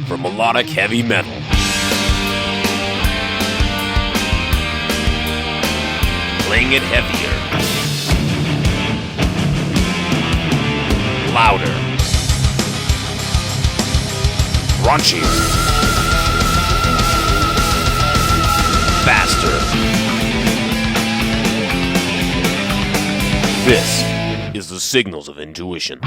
for melodic heavy metal. Playing it heavier, louder, raunchier, faster. This is the Signals of Intuition.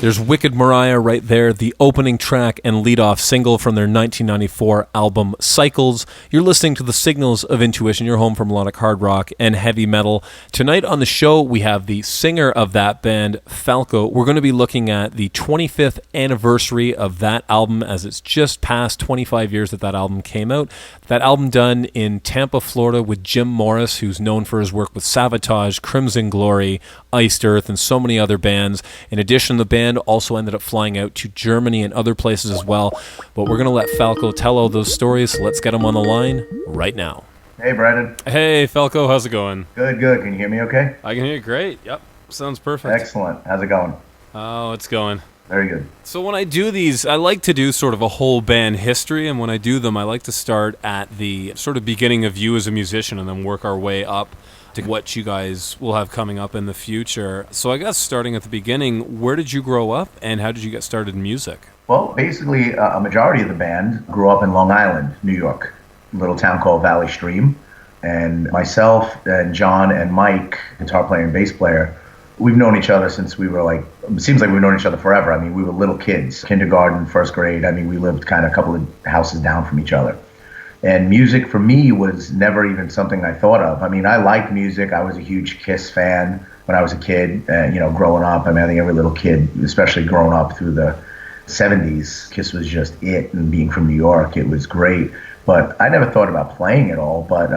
There's Wicked Maraya right there, the opening track and lead-off single from their 1994 album Cycles. You're listening to the Signals of Intuition, your home for melodic hard rock and heavy metal. Tonight on the show, we have the singer of that band, Falco. We're going to be looking at the 25th anniversary of that album, as it's just past 25 years that album came out. That album done in Tampa, Florida with Jim Morris, who's known for his work with Savatage, Crimson Glory, Iced Earth, and so many other bands. In addition, the band also ended up flying out to Germany and other places as well. But we're going to let Falco tell all those stories, so let's get him on the line right now. Hey, Brandon. Hey, Falco, how's it going? Good, good. Can you hear me okay? I can hear you great. Yep, sounds perfect. Excellent. How's it going? Oh, it's going. Very good. So when I do these, I like to do sort of a whole band history, and when I do them, I like to start at the sort of beginning of you as a musician and then work our way up to what you guys will have coming up in the future. So I guess starting at the beginning, where did you grow up and how did you get started in music? Well, basically, a majority of the band grew up in Long Island, New York, a little town called Valley Stream. And myself and John and Mike, guitar player and bass player, we've known each other since we were it seems like we've known each other forever. I mean, we were little kids, kindergarten, first grade. I mean, we lived kind of a couple of houses down from each other. And music for me was never even something I thought of. I mean, I liked music. I was a huge Kiss fan when I was a kid, growing up. I mean, I think every little kid, especially growing up through the 70s, Kiss was just it. And being from New York, it was great. But I never thought about playing at all. But,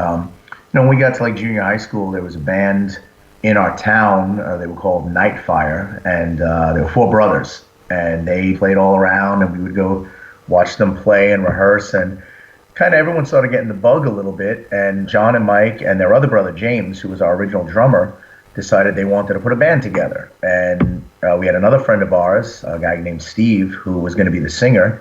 when we got to junior high school, there was a band in our town. They were called Nightfire. And they were four brothers. And they played all around. And we would go watch them play and rehearse. And kind of everyone started getting the bug a little bit, and John and Mike and their other brother James, who was our original drummer, decided they wanted to put a band together. And we had another friend of ours, a guy named Steve, who was going to be the singer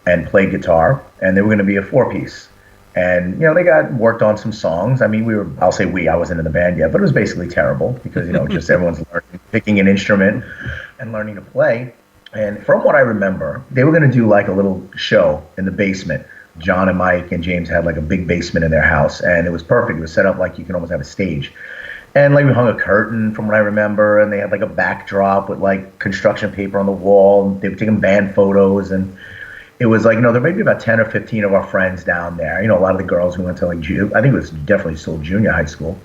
and play guitar, and they were going to be a four-piece. And, they got worked on some songs. I mean, I wasn't in the band yet, but it was basically terrible because, just everyone's learning, picking an instrument and learning to play. And from what I remember, they were going to do a little show in the basement. John and Mike and James had a big basement in their house, and it was perfect. It was set up like you can almost have a stage. And we hung a curtain from what I remember, and they had a backdrop with construction paper on the wall, and they were taking band photos, and it was there may be about 10 or 15 of our friends down there. A lot of the girls we went to I think it was definitely still junior high school.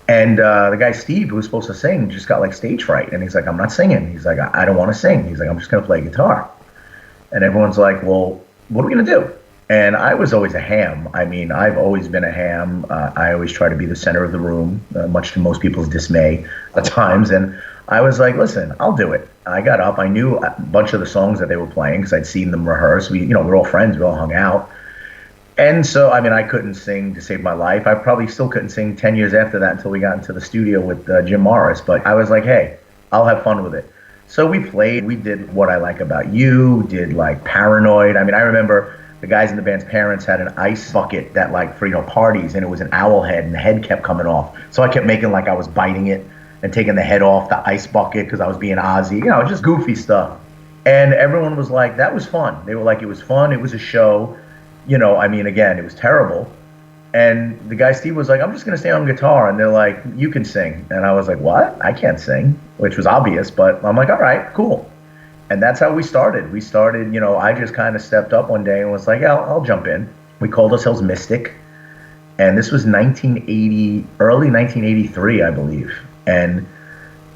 And the guy Steve, who was supposed to sing, just got stage fright, and he's like, I'm not singing. He's like, I don't want to sing. He's like, I'm just going to play guitar. And everyone's like, well, what are we going to do? And I was always a ham. I mean, I've always been a ham. I always try to be the center of the room, much to most people's dismay at times. And I was like, listen, I'll do it. I got up. I knew a bunch of the songs that they were playing because I'd seen them rehearse. We're all friends. We all hung out. And so, I couldn't sing to save my life. I probably still couldn't sing 10 years after that until we got into the studio with Jim Morris. But I was like, hey, I'll have fun with it. So we played. We did What I Like About You, did Paranoid. I remember the guys in the band's parents had an ice bucket that for parties, and it was an owl head, and the head kept coming off. So I kept making I was biting it and taking the head off the ice bucket because I was being Ozzy, just goofy stuff. And everyone was like, that was fun. They were like, it was fun. It was a show. Again, it was terrible. And the guy Steve was like, I'm just going to stay on guitar. And they're like, you can sing. And I was like, what? I can't sing, which was obvious. But I'm like, all right, cool. And that's how we started. We started, I just kind of stepped up one day and was like, yeah, I'll jump in. We called ourselves Mystic. And this was early 1983, I believe. And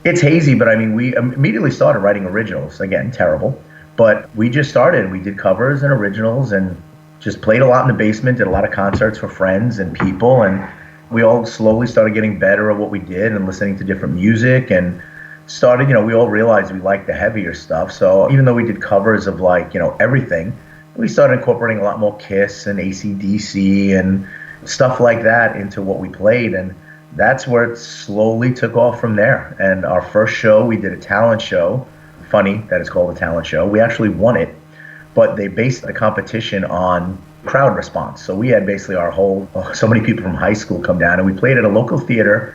it's hazy, but we immediately started writing originals. Again, terrible. But we just started. We did covers and originals and just played a lot in the basement, did a lot of concerts for friends and people. And we all slowly started getting better at what we did and listening to different music. And started, we all realized we liked the heavier stuff. So even though we did covers of like, everything, we started incorporating a lot more Kiss and AC/DC and stuff like that into what we played. And that's where it slowly took off from there. And our first show, we did a talent show. Funny that it's called a talent show. We actually won it, but they based the competition on crowd response. So we had basically so many people from high school come down, and we played at a local theater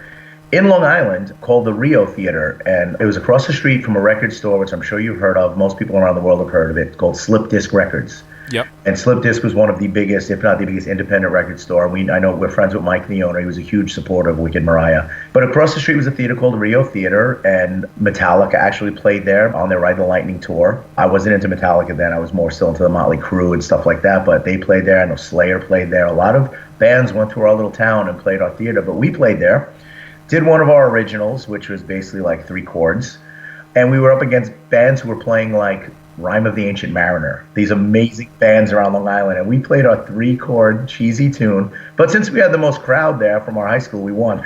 in Long Island called the Rio Theater. And it was across the street from a record store, which I'm sure you've heard of. Most people around the world have heard of it, called Slip Disc Records. Yep. And Slip Disc was one of the biggest, if not the biggest, independent record store. I know we're friends with Mike, the owner. He was a huge supporter of Wicked Maraya. But across the street was a theater called the Rio Theater, and Metallica actually played there on their Ride the Lightning tour. I wasn't into Metallica then. I was more still into the Motley Crue and stuff like that, but they played there. I know Slayer played there. A lot of bands went through our little town and played our theater, but we played there. Did one of our originals, which was basically like 3 chords. And we were up against bands who were playing like Rhyme of the Ancient Mariner, these amazing bands around Long Island. And we played our 3-chord cheesy tune. But since we had the most crowd there from our high school, we won.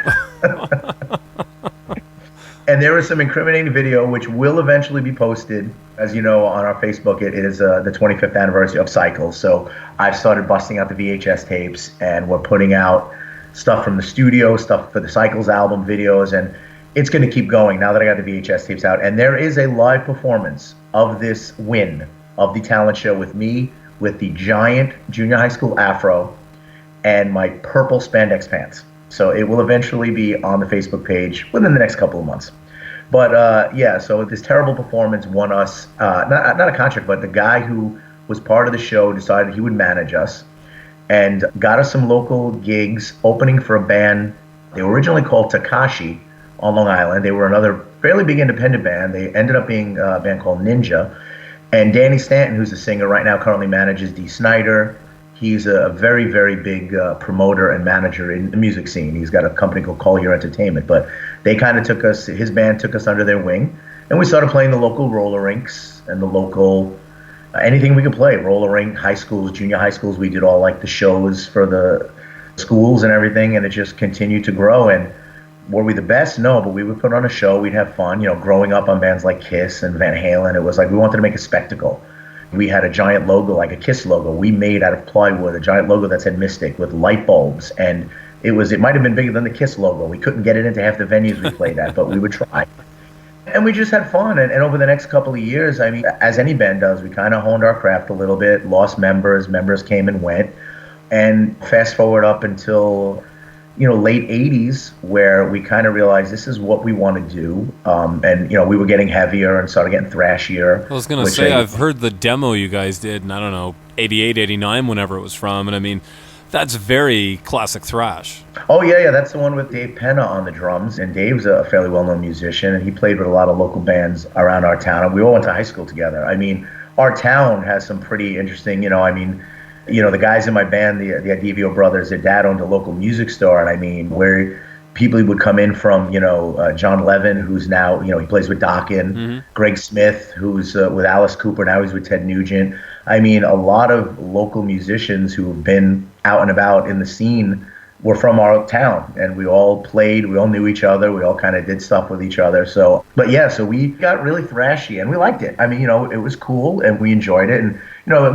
And there was some incriminating video, which will eventually be posted, as you know, on our Facebook. It is the 25th anniversary of Cycles. So I've started busting out the VHS tapes, and we're putting out stuff from the studio, stuff for the Cycles album videos, and it's going to keep going now that I got the VHS tapes out. And there is a live performance of this win of the talent show with me, with the giant junior high school afro and my purple spandex pants. So it will eventually be on the Facebook page within the next couple of months. But so this terrible performance won us, not a contract, but the guy who was part of the show decided he would manage us and got us some local gigs opening for a band. They were originally called Takashi on Long Island. They were another fairly big independent band. They ended up being a band called Ninja. And Danny Stanton, who's a singer right now, currently manages Dee Snider. He's a very, very big promoter and manager in the music scene. He's got a company called Call Your Entertainment. But they kind of his band took us under their wing. And we started playing the local roller rinks and the local anything we could play, roller rink, high schools, junior high schools. We did all like the shows for the schools and everything, and it just continued to grow. And were we the best? No, but we would put on a show. We'd have fun. Growing up on bands like Kiss and Van Halen, it was like we wanted to make a spectacle. We had a giant logo, like a Kiss logo, we made out of plywood, a giant logo that said Mystic with light bulbs, and it might have been bigger than the Kiss logo. We couldn't get it into half the venues we played at, but we would try. And we just had fun. And over the next couple of years, I mean, as any band does, we kind of honed our craft a little bit, lost members came and went. And fast forward up until, late 80s, where we kind of realized this is what we want to do. And, we were getting heavier and started getting thrashier. I was going to say, I've heard the demo you guys did, and I don't know, 88, 89, whenever it was from. And I mean, that's very classic thrash. Oh, yeah, that's the one with Dave Penna on the drums. And Dave's a fairly well-known musician, and he played with a lot of local bands around our town. And we all went to high school together. I mean, our town has some pretty interesting, the guys in my band, the Adivio brothers, their dad owned a local music store. And I mean, where people would come in from, John Levin, who's now, he plays with Dokken, mm-hmm. Greg Smith, who's with Alice Cooper, now he's with Ted Nugent. I mean, a lot of local musicians who have been out and about in the scene were from our town, and we all played, we all knew each other, we all kind of did stuff with each other. So we got really thrashy, and we liked it. I mean, it was cool, and we enjoyed it. And,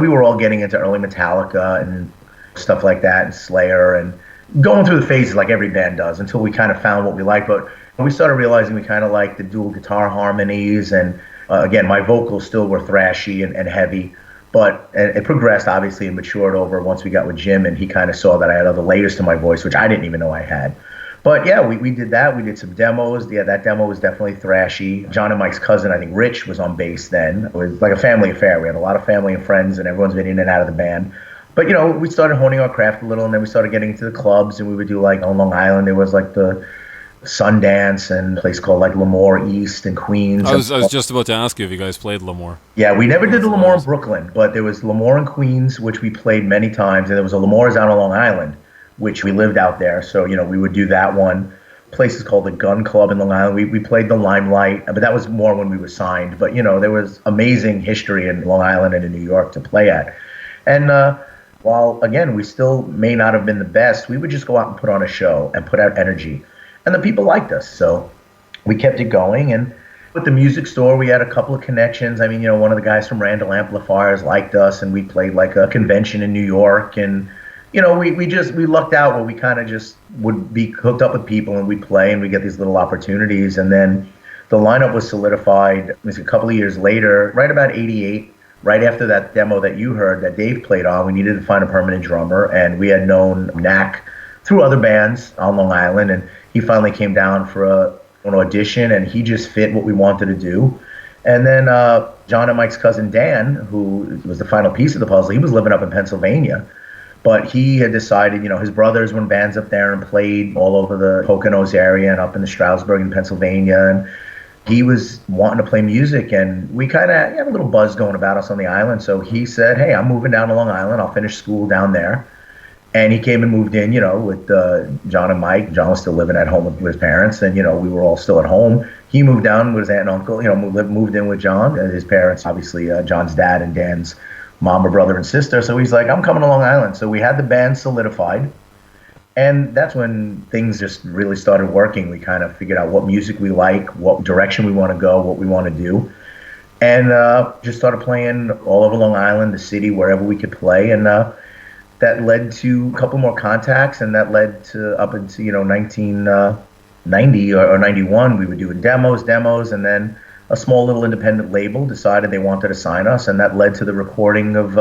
we were all getting into early Metallica and stuff like that, and Slayer, and going through the phases like every band does until we kind of found what we liked. But we started realizing we kind of liked the dual guitar harmonies, and again, my vocals still were thrashy and heavy. But it progressed, obviously, and matured over once we got with Jim, and he kind of saw that I had other layers to my voice, which I didn't even know I had. But yeah, we did that. We did some demos. Yeah, that demo was definitely thrashy. John and Mike's cousin, I think Rich, was on bass then. It was like a family affair. We had a lot of family and friends, and everyone's been in and out of the band. But, we started honing our craft a little, and then we started getting into the clubs, and we would do, like, on Long Island, there was, like, the Sundance and a place called like Lemoore East and Queens. I was just about to ask you if you guys played Lemoore. Yeah, we never did the Lemoore in Brooklyn, but there was Lemoore in Queens, which we played many times, and there was a Lemoore's out on Long Island, which we lived out there. So, we would do that one. Places called the Gun Club in Long Island. We played the Limelight, but that was more when we were signed. But, there was amazing history in Long Island and in New York to play at. And while, again, we still may not have been the best, we would just go out and put on a show and put out energy. And the people liked us, so we kept it going. And, With the music store, we had a couple of connections. I mean, one of the guys from Randall Amplifiers liked us, and we played like a convention in New York. And, we lucked out where we kind of just would be hooked up with people and we'd play and we get these little opportunities. And then the lineup was solidified. It was a couple of years later, right about 88, right after that demo that you heard that Dave played on. We needed to find a permanent drummer, and we had known Knack through other bands on Long Island, and he finally came down for an audition, and he just fit what we wanted to do. And then John and Mike's cousin Dan, who was the final piece of the puzzle, he was living up in Pennsylvania, but he had decided, his brothers were in bands up there and played all over the Poconos area and up in the Stroudsburg in Pennsylvania, and he was wanting to play music, and we kind of had a little buzz going about us on the island. So he said, hey, I'm moving down to Long Island. I'll finish school down there. And he came and moved in, with John and Mike. John was still living at home with his parents, and, we were all still at home. He moved down with his aunt and uncle, moved in with John and his parents, obviously John's dad and Dan's mom or brother and sister. So he's like, I'm coming to Long Island. So we had the band solidified. And that's when things just really started working. We kind of figured out what music we like, what direction we want to go, what we want to do. And just started playing all over Long Island, the city, wherever we could play. And that led to a couple more contacts, and that led to up into 1990 or 91. We were doing demos, and then a small little independent label decided they wanted to sign us, and that led to the recording of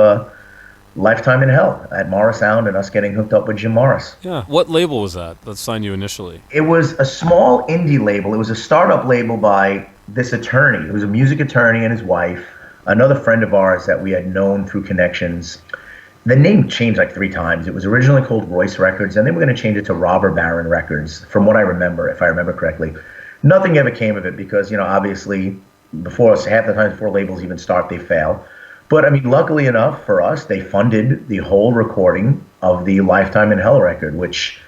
Lifetime in Hell at Morris Sound and us getting hooked up with Jim Morris. Yeah. What label was that signed you initially? It was a small indie label. It was a startup label by this attorney. It was a music attorney and his wife, another friend of ours that we had known through connections. The name changed like 3 times. It was originally called Royce Records, and then we're going to change it to Robber Baron Records, from what I remember, if I remember correctly. Nothing ever came of it because, obviously, half the time before labels even start, they fail. But, I mean, luckily enough for us, they funded the whole recording of the Lifetime in Hell record, which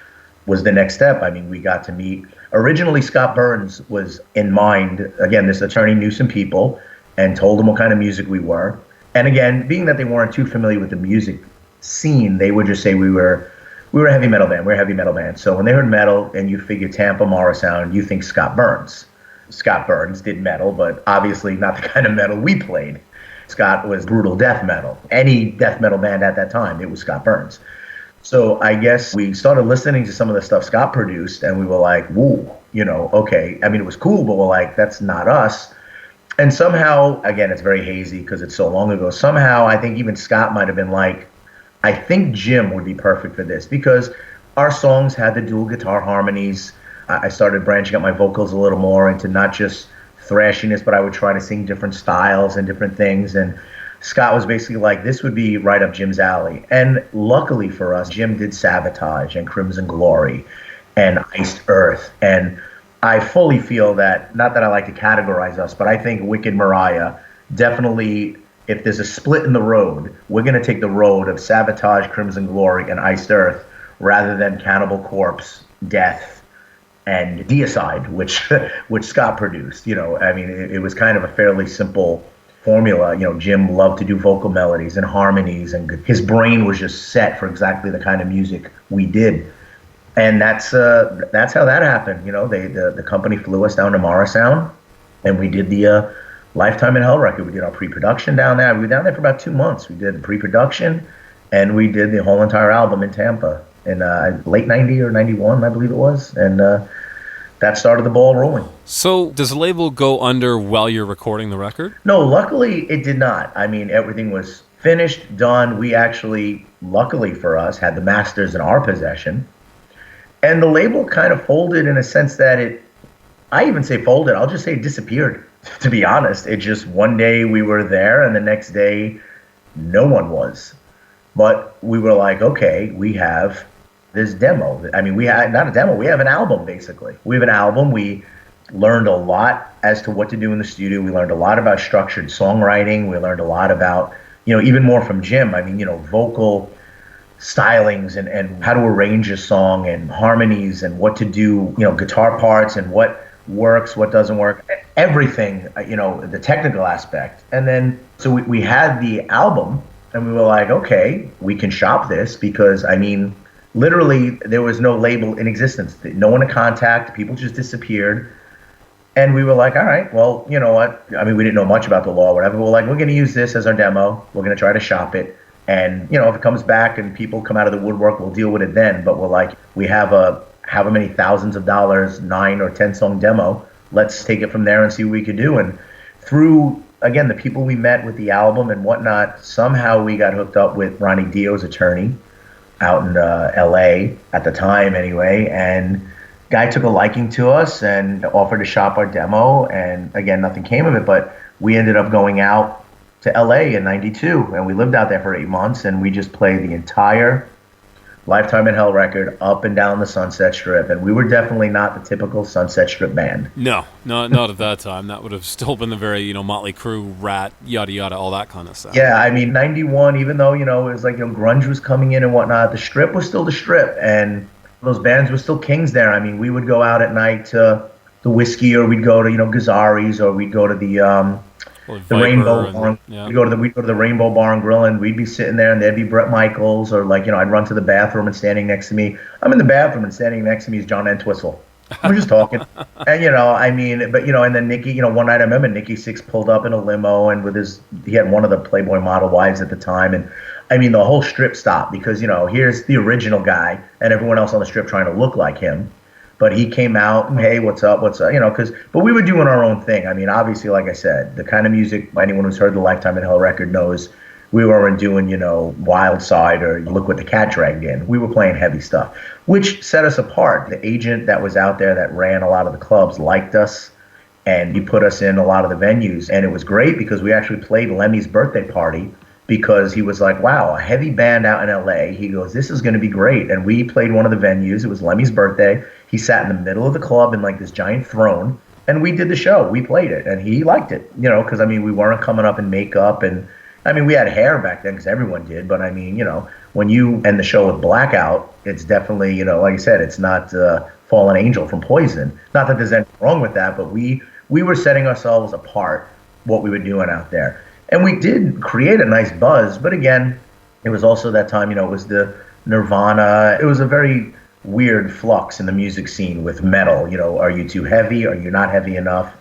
was the next step. I mean, we got to meet. Originally, Scott Burns was in mind. Again, this attorney knew some people and told them what kind of music we were. And again, being that they weren't too familiar with the music scene, they would just say we were a heavy metal band. We're a heavy metal band. So when they heard metal and you figure Tampa, Morris Sound, you think Scott Burns. Scott Burns did metal, but obviously not the kind of metal we played. Scott was brutal death metal. Any death metal band at that time, it was Scott Burns. So I guess we started listening to some of the stuff Scott produced, and we were like, whoa, okay. I mean, it was cool, but we're like, that's not us. And somehow, again, it's very hazy because it's so long ago. Somehow, I think even Scott might have been like, I think Jim would be perfect for this because our songs had the dual guitar harmonies. I started branching out my vocals a little more into not just thrashiness, but I would try to sing different styles and different things. And Scott was basically like, this would be right up Jim's alley. And luckily for us, Jim did Sabotage and Crimson Glory and Iced Earth. And I fully feel that, not that I like to categorize us, but I think Wicked Maraya definitely, if there's a split in the road, we're going to take the road of Sabotage, Crimson Glory, and Iced Earth rather than Cannibal Corpse, Death, and Deicide, which Scott produced. I mean, it was kind of a fairly simple formula. Jim loved to do vocal melodies and harmonies, and his brain was just set for exactly the kind of music we did. And that's how that happened. The company flew us down to Morris Sound, and we did the Lifetime in Hell record. We did our pre-production down there. We were down there for about 2 months. We did the pre-production, and we did the whole entire album in Tampa in late 90 or 91, I believe it was. And that started the ball rolling. So does the label go under while you're recording the record? No, luckily it did not. I mean, everything was finished, done. We actually, luckily for us, had the masters in our possession. And the label kind of folded in a sense that I even say folded, I'll just say it disappeared, to be honest. It just, one day we were there and the next day no one was. But we were like, okay, we have this demo. I mean, we had not a demo, we have an album, basically. We have an album. We learned a lot as to what to do in the studio. We learned a lot about structured songwriting. We learned a lot about, even more from Jim. I mean, vocal stylings and how to arrange a song and harmonies and what to do, guitar parts and what works, what doesn't work, everything, the technical aspect. And then, so we had the album and we were like, okay, we can shop this because, I mean, literally there was no label in existence. No one to contact. People just disappeared. And we were like, all right, well, you know what? I mean, we didn't know much about the law or whatever. We're like, we're going to use this as our demo. We're going to try to shop it. And, if it comes back and people come out of the woodwork, we'll deal with it then. But we're like, we have a however many thousands of dollars, 9 or 10 song demo. Let's take it from there and see what we can do. And through, again, the people we met with the album and whatnot, somehow we got hooked up with Ronnie Dio's attorney out in L.A. at the time anyway. And guy took a liking to us and offered to shop our demo. And again, nothing came of it. But we ended up going out to LA in '92, and we lived out there for 8 months, and we just played the entire Lifetime in Hell record up and down the Sunset Strip. And we were definitely not the typical Sunset Strip band. No, not at that time. That would have still been the very, Motley Crue, Rat, yada yada, all that kind of stuff. Yeah, I mean, '91, even though, it was like, grunge was coming in and whatnot, the Strip was still the Strip, and those bands were still kings there. I mean, we would go out at night to the Whiskey, or we'd go to, Gazzari's, or we'd go to the Rainbow Bar. Yeah. We'd go to the Rainbow Bar and Grill, and we'd be sitting there, and there'd be Bret Michaels, or I'd run to the bathroom, and standing next to me, I'm in the bathroom, and standing next to me is John Entwistle. We're just talking, and and then Nikki, one night I remember Nikki Sixx pulled up in a limo, and he had one of the Playboy model wives at the time, and I mean the whole Strip stopped because here's the original guy, and everyone else on the Strip trying to look like him. But he came out and, hey, what's up, but we were doing our own thing. I mean, obviously, like I said, the kind of music anyone who's heard the Lifetime in Hell record knows we weren't doing, Wild Side or Look What the Cat Dragged In. We were playing heavy stuff, which set us apart. The agent that was out there that ran a lot of the clubs liked us, and he put us in a lot of the venues. And it was great because we actually played Lemmy's birthday party, because he was like, wow, a heavy band out in LA. He goes, this is going to be great. And we played one of the venues. It was Lemmy's birthday. He sat in the middle of the club in like this giant throne, and we did the show. We played it, and he liked it, because, I mean, we weren't coming up in makeup. And, I mean, we had hair back then because everyone did. But, I mean, when you end the show with blackout, it's definitely, like I said, it's not Fallen Angel from Poison. Not that there's anything wrong with that, but we were setting ourselves apart, what we were doing out there. And we did create a nice buzz, but again, it was also that time, it was the Nirvana. It was a very weird flux in the music scene with metal. Are you too heavy? Are you not heavy enough?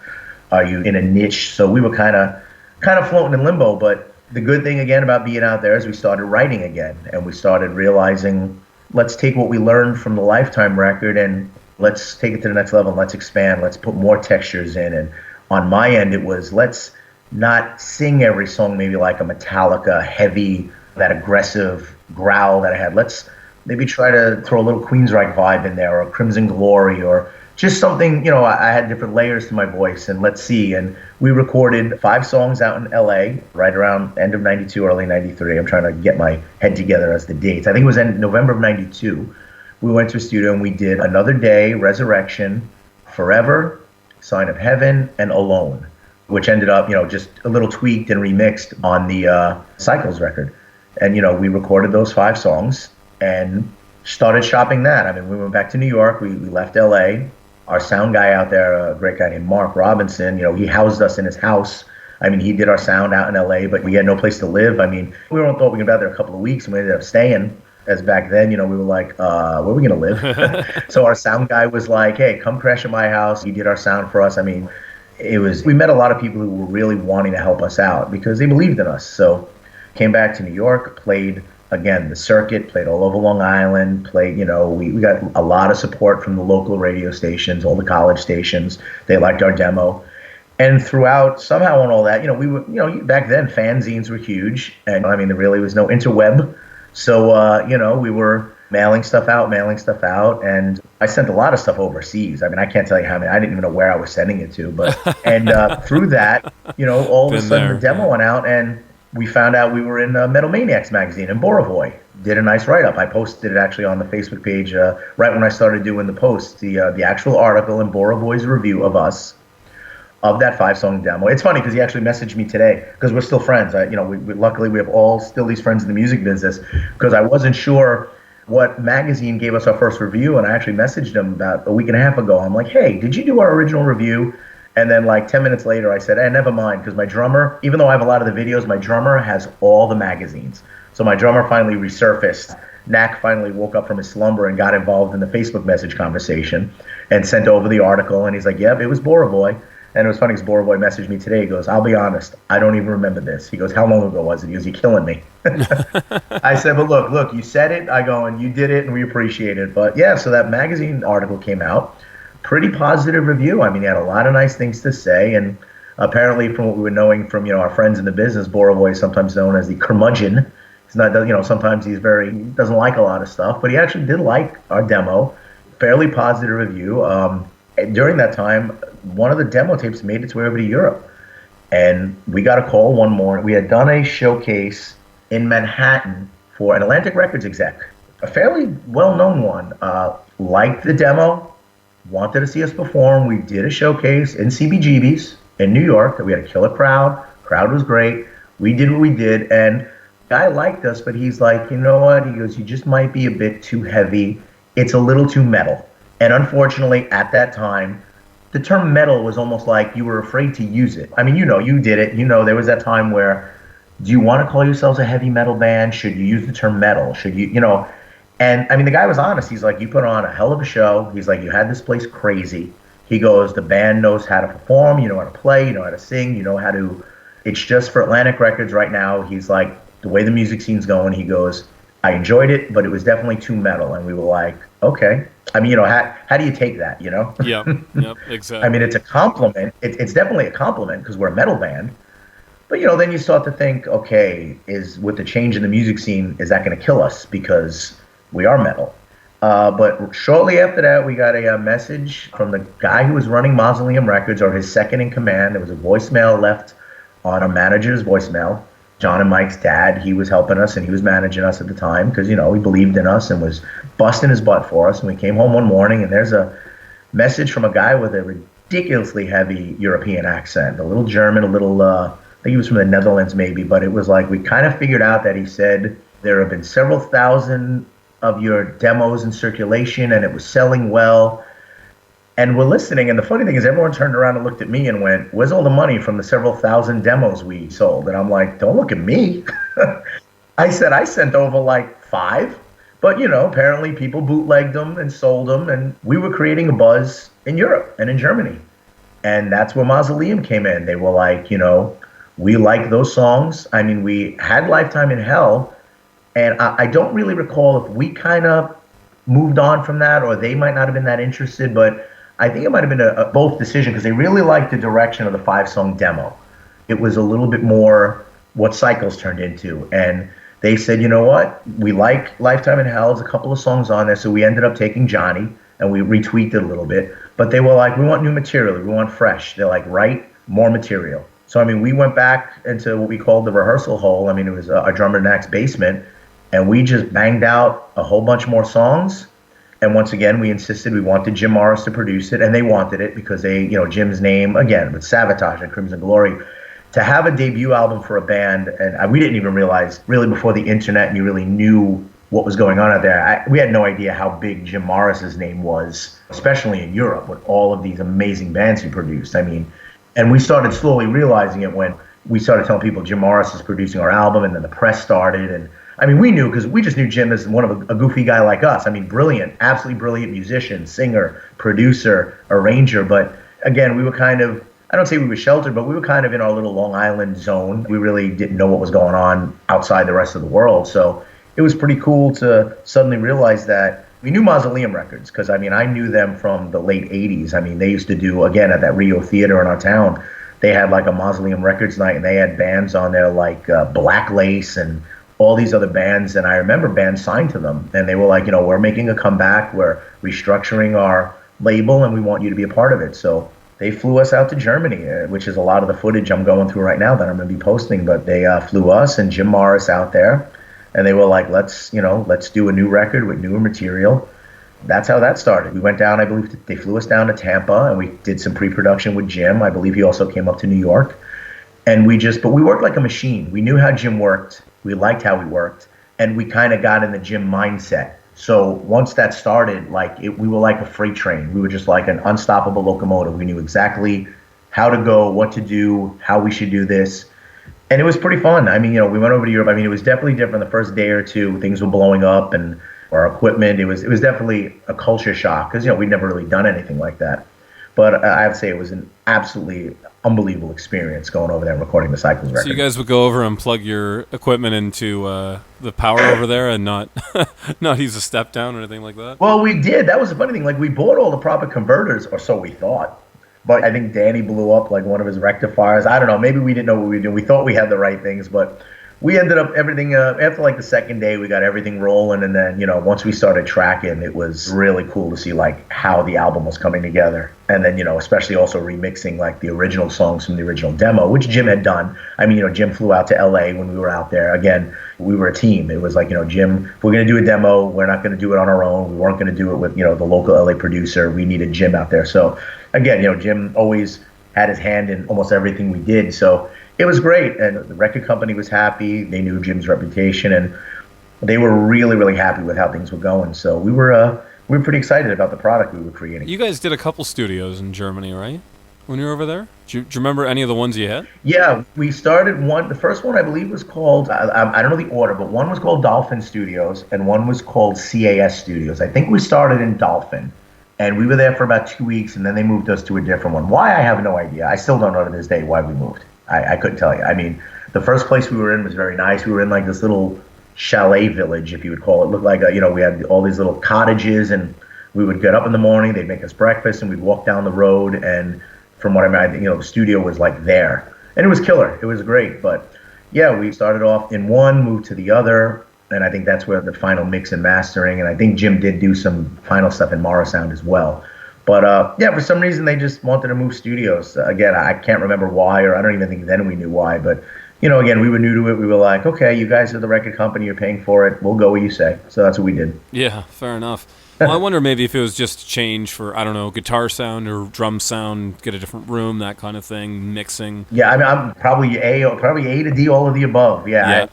Are you in a niche? So we were kind of floating in limbo. But the good thing again about being out there is we started writing again, and we started realizing, let's take what we learned from the Lifetime record and let's take it to the next level. Let's expand. Let's put more textures in. And on my end, it was let's not sing every song maybe like a Metallica heavy, that aggressive growl that I had. Let's maybe try to throw a little Queensryche vibe in there, or Crimson Glory, or just something, I had different layers to my voice, and let's see. And we recorded 5 songs out in LA right around end of '92, early '93. I'm trying to get my head together as the dates. I think it was in November of '92. We went to a studio and we did Another Day, Resurrection, Forever, Sign of Heaven, and Alone, which ended up, just a little tweaked and remixed on the Cycles record. And, we recorded those 5 songs and started shopping that. I mean, we went back to New York. We left L.A. Our sound guy out there, a great guy named Mark Robinson, he housed us in his house. I mean, he did our sound out in L.A., but we had no place to live. I mean, we thought we were going to be out there a couple of weeks, and we ended up staying. As back then, we were like, where are we going to live? So our sound guy was like, hey, come crash at my house. He did our sound for us. I mean, we met a lot of people who were really wanting to help us out because they believed in us. So came back to New York, played again the circuit, played all over Long Island, played, we got a lot of support from the local radio stations, all the college stations. They liked our demo. And throughout, somehow on all that, we were, back then fanzines were huge. And I mean, there really was no interweb. So, we were mailing stuff out, and I sent a lot of stuff overseas. I mean, I can't tell you how many. I didn't even know where I was sending it to, but and through that, all of a sudden the demo went out, and we found out we were in Metal Maniacs magazine in Borovoy. Did a nice write-up. I posted it actually on the Facebook page right when I started doing the post, the actual article in Borovoy's review of us, of that 5-song demo. It's funny because he actually messaged me today because we're still friends. Luckily we have all still these friends in the music business, because I wasn't sure what magazine gave us our first review, and I actually messaged him about a week and a half ago. I'm like, hey, did you do our original review? And then like 10 minutes later I said, hey, never mind, because my drummer, even though I have a lot of the videos, my drummer has all the magazines. So my drummer finally resurfaced. Knack finally woke up from his slumber and got involved in the Facebook message conversation. and sent over the article. And he's like, yep, it was Borovoy. And it was funny because Borovoy messaged me today. He goes, I'll be honest, I don't even remember this. He goes, how long ago was it? He goes, you're killing me. I said, but look, you said it. I go, and you did it, and we appreciate it. But yeah, so that magazine article came out. Pretty positive review. I mean, he had a lot of nice things to say. And apparently, from what we were knowing from, our friends in the business, Borovoy is sometimes known as the curmudgeon. He's not, sometimes he doesn't like a lot of stuff, but he actually did like our demo. Fairly positive review. During that time, one of the demo tapes made its way over to Europe. And we got a call one morning. We had done a showcase in Manhattan for an Atlantic Records exec, a fairly well-known one. Liked the demo, wanted to see us perform. We did a showcase in CBGB's in New York. We had a killer crowd. Crowd was great. We did what we did. And the guy liked us, but he's like, you know what? He goes, you just might be a bit too heavy. It's a little too metal. And unfortunately, at that time, the term metal was almost like you were afraid to use it. I mean, you did it. There was that time where, do you want to call yourselves a heavy metal band? Should you use the term metal? Should you, And I mean, the guy was honest. He's like, you put on a hell of a show. He's like, you had this place crazy. He goes, the band knows how to perform. You know how to play. You know how to sing. You know how to. It's just for Atlantic Records right now. He's like, the way the music scene's going, he goes, I enjoyed it, but it was definitely too metal. And we were like, okay. I mean, how do you take that, Yep, exactly. I mean, it's a compliment. It's definitely a compliment because we're a metal band. But, then you start to think, okay, with the change in the music scene, is that going to kill us because we are metal? But shortly after that, we got a message from the guy who was running Mausoleum Records, or his second in command. There was a voicemail left on our manager's voicemail. John and Mike's dad, he was helping us and he was managing us at the time because, he believed in us and was busting his butt for us. And we came home one morning and there's a message from a guy with a ridiculously heavy European accent, a little German, a little, I think he was from the Netherlands maybe, but it was like we kind of figured out that he said there have been several thousand of your demos in circulation and it was selling well. And we're listening, and the funny thing is everyone turned around and looked at me and went, where's all the money from the several thousand demos we sold? And I'm like, don't look at me. I said I sent over like 5, but apparently people bootlegged them and sold them, and we were creating a buzz in Europe and in Germany. And that's where Mausoleum came in. They were like, we like those songs. I mean, we had Lifetime in Hell, and I don't really recall if we kind of moved on from that or they might not have been that interested, but I think it might have been a both decision because they really liked the direction of the 5-song demo. It was a little bit more what Cycles turned into. And they said, you know what? We like Lifetime in Hell. There's a couple of songs on there. So we ended up taking Johnny and we retweaked it a little bit. But they were like, we want new material. We want fresh. They're like, write more material. So, I mean, we went back into what we called the rehearsal hole. I mean, it was a drummer Mac's basement. And we just banged out a whole bunch more songs. And once again, we insisted we wanted Jim Morris to produce it, and they wanted it because they, Jim's name, again, with Sabotage and Crimson Glory, to have a debut album for a band, and we didn't even realize, really before the internet and you really knew what was going on out there, we had no idea how big Jim Morris's name was, especially in Europe, with all of these amazing bands he produced. I mean, and we started slowly realizing it when we started telling people Jim Morris is producing our album, and then the press started, and I mean, we knew because we just knew Jim as one of a goofy guy like us. I mean, brilliant, absolutely brilliant musician, singer, producer, arranger. But again, we were kind of, I don't say we were sheltered, but we were kind of in our little Long Island zone. We really didn't know what was going on outside the rest of the world. So it was pretty cool to suddenly realize that we knew Mausoleum Records because, I mean, I knew them from the late 80s. I mean, they used to do, again, at that Rio Theater in our town, they had like a Mausoleum Records night and they had bands on there like Black Lace and all these other bands, and I remember bands signed to them, and they were like, we're making a comeback, we're restructuring our label, and we want you to be a part of it. So they flew us out to Germany, which is a lot of the footage I'm going through right now that I'm going to be posting, but they flew us and Jim Morris out there, and they were like, let's do a new record with newer material. That's how that started. We went down, I believe, they flew us down to Tampa, and we did some pre-production with Jim. I believe he also came up to New York, and but we worked like a machine. We knew how Jim worked. We liked how we worked, and we kind of got in the Jim mindset. So once that started, we were like a freight train. We were just like an unstoppable locomotive. We knew exactly how to go, what to do, how we should do this. And it was pretty fun. I mean, we went over to Europe. I mean, it was definitely different the first day or two. Things were blowing up, and our equipment. It was definitely a culture shock because we'd never really done anything like that. But I have to say it was an absolutely unbelievable experience going over there and recording the Cycles record. So you guys would go over and plug your equipment into the power over there and not not use a step down or anything like that? Well, we did. That was the funny thing. Like, we bought all the proper converters, or so we thought. But I think Danny blew up like one of his rectifiers. I don't know. Maybe we didn't know what we were doing. We thought we had the right things, but we ended up everything after like the second day, we got everything rolling. And then, once we started tracking, it was really cool to see like how the album was coming together. And then, especially also remixing like the original songs from the original demo, which Jim had done. I mean, Jim flew out to LA when we were out there. Again, we were a team. It was like, Jim, if we're going to do a demo, we're not going to do it on our own. We weren't going to do it with, the local LA producer. We needed Jim out there. So again, Jim always had his hand in almost everything we did. So it was great, and the record company was happy. They knew Jim's reputation, and they were really, really happy with how things were going. So we were pretty excited about the product we were creating. You guys did a couple studios in Germany, right? When you were over there, do you remember any of the ones you had? Yeah, we started one. The first one I believe was called I don't know the order, but one was called Dolphin Studios, and one was called CAS Studios. I think we started in Dolphin. And we were there for about 2 weeks, and then they moved us to a different one. Why, I have no idea. I still don't know to this day why we moved. I couldn't tell you. I mean, the first place we were in was very nice. We were in like this little chalet village, if you would call it. It looked like, we had all these little cottages, and we would get up in the morning, they'd make us breakfast, and we'd walk down the road. And from what I mean, the studio was like there. And it was killer. It was great. But yeah, we started off in one, moved to the other. And I think that's where the final mix and mastering, and I think Jim did do some final stuff in Mara Sound as well. But yeah, for some reason they just wanted to move studios. Again, I can't remember why, or I don't even think then we knew why. But again, we were new to it. We were like, okay, you guys are the record company, you're paying for it. We'll go where you say. So that's what we did. Yeah, fair enough. Well, I wonder maybe if it was just a change for, I don't know, guitar sound or drum sound, get a different room, that kind of thing, mixing. Yeah, I mean, I'm probably A to D, all of the above. Yeah.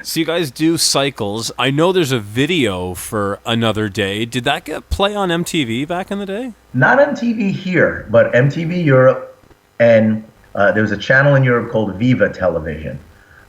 So you guys do Cycles. I know there's a video for Another Day. Did that get play on MTV back in the day? Not MTV here, but MTV Europe. And there was a channel in Europe called Viva Television,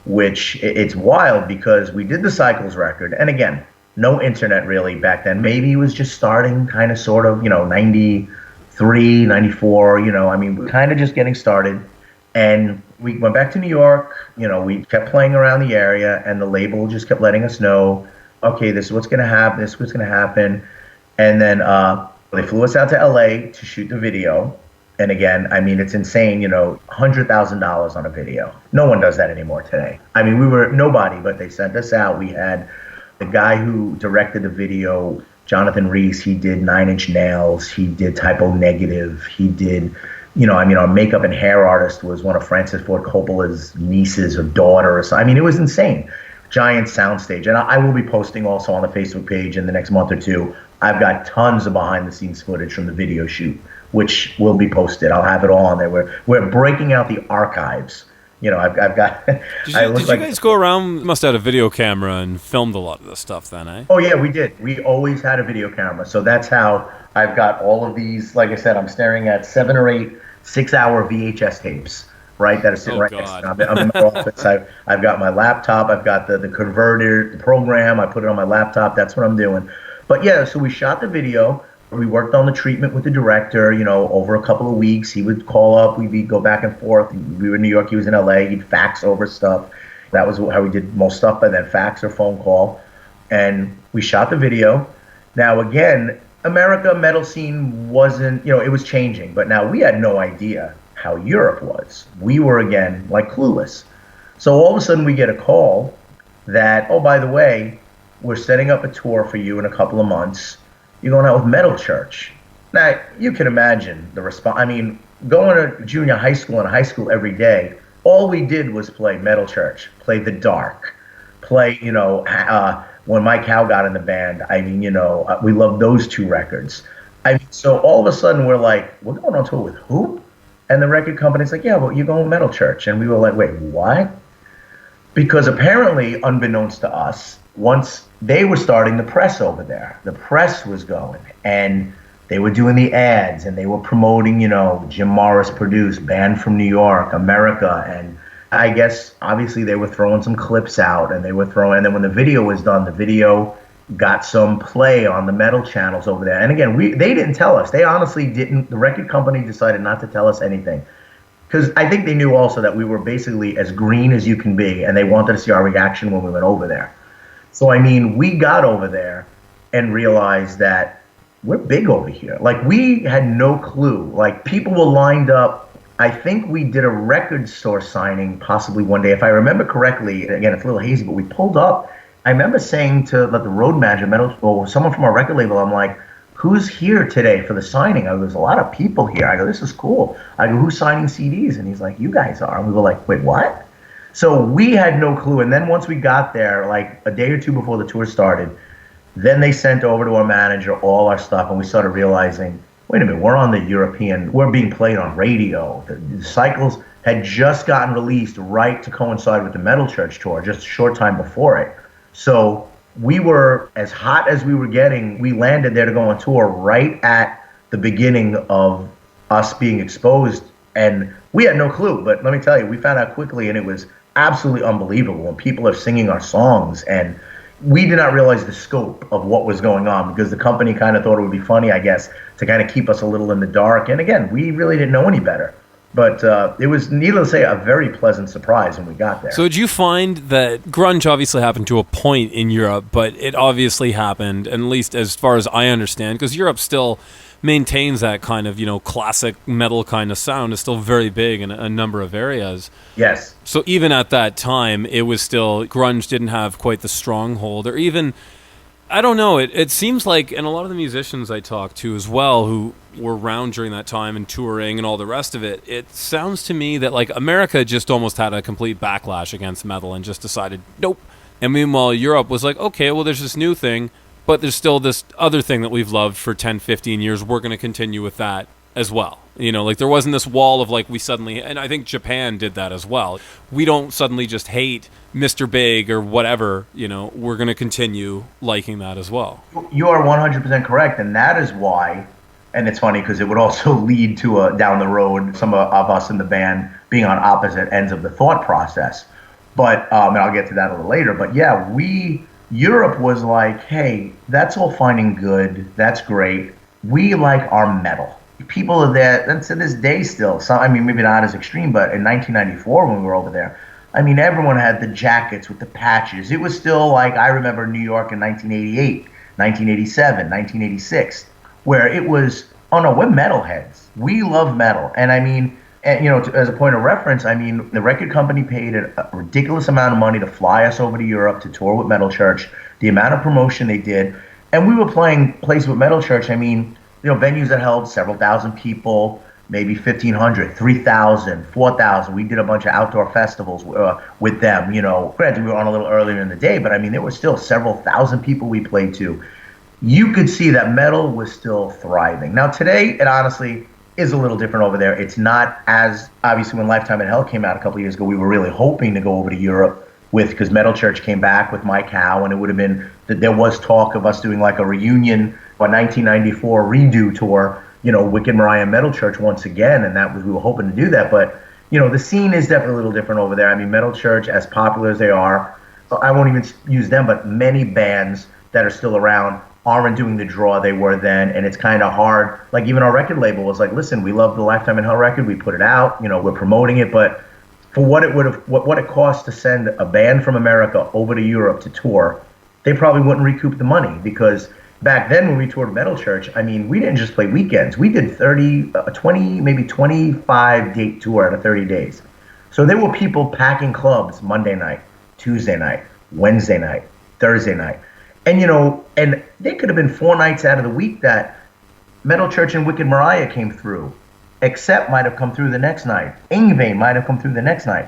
which it's wild because we did the Cycles record. And again, no internet really back then. Maybe it was just starting kind of sort of, 93, 94, I mean, we're kind of just getting started. And we went back to New York, we kept playing around the area, and the label just kept letting us know, okay, this is what's going to happen, this is what's going to happen. And then they flew us out to LA to shoot the video. And again, I mean, it's insane, $100,000 on a video. No one does that anymore today. I mean, we were nobody, but they sent us out. We had the guy who directed the video, Jonathan Reese. He did 9 Inch Nails. He did Typo Negative. He did... our makeup and hair artist was one of Francis Ford Coppola's nieces or daughters. I mean, it was insane. Giant soundstage. And I will be posting also on the Facebook page in the next month or two. I've got tons of behind-the-scenes footage from the video shoot, which will be posted. I'll have it all on there. We're breaking out the archives. I've got... Did you guys go around, you must have had a video camera and filmed a lot of this stuff then, eh? Oh, yeah, we did. We always had a video camera. So that's how I've got all of these. Like I said, I'm staring at 7 or 8 6-hour VHS tapes, right? That are sitting right next to me. I'm in my office. I've got my laptop. I've got the converter, the program. I put it on my laptop. That's what I'm doing. But yeah, so we shot the video. We worked on the treatment with the director, over a couple of weeks. He would call up. We'd go back and forth. We were in New York. He was in LA. He'd fax over stuff. That was how we did most stuff, by then fax or phone call. And we shot the video. Now, again, America metal scene wasn't, it was changing. But now we had no idea how Europe was. We were, again, like clueless. So all of a sudden we get a call that, oh, by the way, we're setting up a tour for you in a couple of months. You're going out with Metal Church. Now, you can imagine the response. I mean, going to junior high school and high school every day, all we did was play Metal Church, play The Dark, play, when Mike Howe got in the band, I mean, we loved those 2 records. I mean, so all of a sudden we're like, we're going on tour with who? And the record company's like, yeah, well, you're going with Metal Church. And we were like, wait, what? Because apparently, unbeknownst to us, once they were starting the press over there, the press was going, and they were doing the ads, and they were promoting, Jim Morris produced, band from New York, America, and I guess obviously they were throwing some clips out, and and then when the video was done, the video got some play on the metal channels over there. And again, they didn't tell us. They honestly didn't. The record company decided not to tell us anything. Because I think they knew also that we were basically as green as you can be, and they wanted to see our reaction when we went over there. So, I mean, we got over there and realized that we're big over here. Like, we had no clue. Like, people were lined up. I think we did a record store signing possibly one day. If I remember correctly, again, it's a little hazy, but we pulled up. I remember saying to the road manager, or someone from our record label, I'm like, who's here today for the signing? I go, there's a lot of people here. I go, this is cool. I go, who's signing CDs? And he's like, you guys are. And we were like, wait, what? So we had no clue. And then once we got there, like a day or two before the tour started, then they sent over to our manager all our stuff. And we started realizing, wait a minute, we're being played on radio. The Cycles had just gotten released right to coincide with the Metal Church tour, just a short time before it. So we were as hot as we were getting. We landed there to go on tour right at the beginning of us being exposed, and we had no clue. But let me tell you, we found out quickly, and it was absolutely unbelievable. And people are singing our songs, and we did not realize the scope of what was going on because the company kind of thought it would be funny, I guess, to kind of keep us a little in the dark. And again, we really didn't know any better. But it was, needless to say, a very pleasant surprise when we got there. So did you find that grunge obviously happened to a point in Europe, but it obviously happened, at least as far as I understand, because Europe still maintains that kind of, classic metal kind of sound, is still very big in a number of areas. Yes. So even at that time, it was still, grunge didn't have quite the stronghold, or even, I don't know, it seems like, and a lot of the musicians I talked to as well, who were around during that time and touring and all the rest of it, it sounds to me that like America just almost had a complete backlash against metal and just decided, nope. And meanwhile, Europe was like, okay, well, there's this new thing, but there's still this other thing that we've loved for 10, 15 years. We're going to continue with that as well. Like there wasn't this wall of like we suddenly, and I think Japan did that as well. We don't suddenly just hate Mr. Big or whatever, we're going to continue liking that as well. You are 100% correct, and that is why, and it's funny because it would also lead to down the road, some of us in the band being on opposite ends of the thought process. But, and I'll get to that a little later, but yeah, Europe was like, hey, that's all fine and good, that's great. We like our metal. People are there, and to this day still, maybe not as extreme, but in 1994 when we were over there, everyone had the jackets with the patches. It was still like, I remember New York in 1988, 1987, 1986, where it was, oh no, we're metalheads. We love metal. And as a point of reference, the record company paid a ridiculous amount of money to fly us over to Europe to tour with Metal Church, the amount of promotion they did. And we were playing places with Metal Church, venues that held several thousand people, maybe 1,500, 3,000, 4,000. We did a bunch of outdoor festivals with them. Granted, we were on a little earlier in the day, but there were still several thousand people we played to. You could see that metal was still thriving. Now, today, it honestly is a little different over there. It's not as, obviously, when Lifetime in Hell came out a couple of years ago, we were really hoping to go over to Europe because Metal Church came back with Mike Howe, and it would have been, there was talk of us doing like a reunion, a 1994 redo tour, Wicked Maraya Metal Church once again, and we were hoping to do that. But, the scene is definitely a little different over there. Metal Church, as popular as they are, I won't even use them, but many bands that are still around aren't doing the draw they were then, and it's kind of hard. Like even our record label was like, listen, we love the Lifetime in Hell record, we put it out, we're promoting it, but for what it cost to send a band from America over to Europe to tour, they probably wouldn't recoup the money, because back then when we toured Metal Church, we didn't just play weekends. We did 20, maybe 25 date tour out of 30 days. So there were people packing clubs Monday night, Tuesday night, Wednesday night, Thursday night. And, and they could have been 4 nights out of the week that Metal Church and Wicked Maraya came through. Accept might have come through the next night. Ingve might have come through the next night.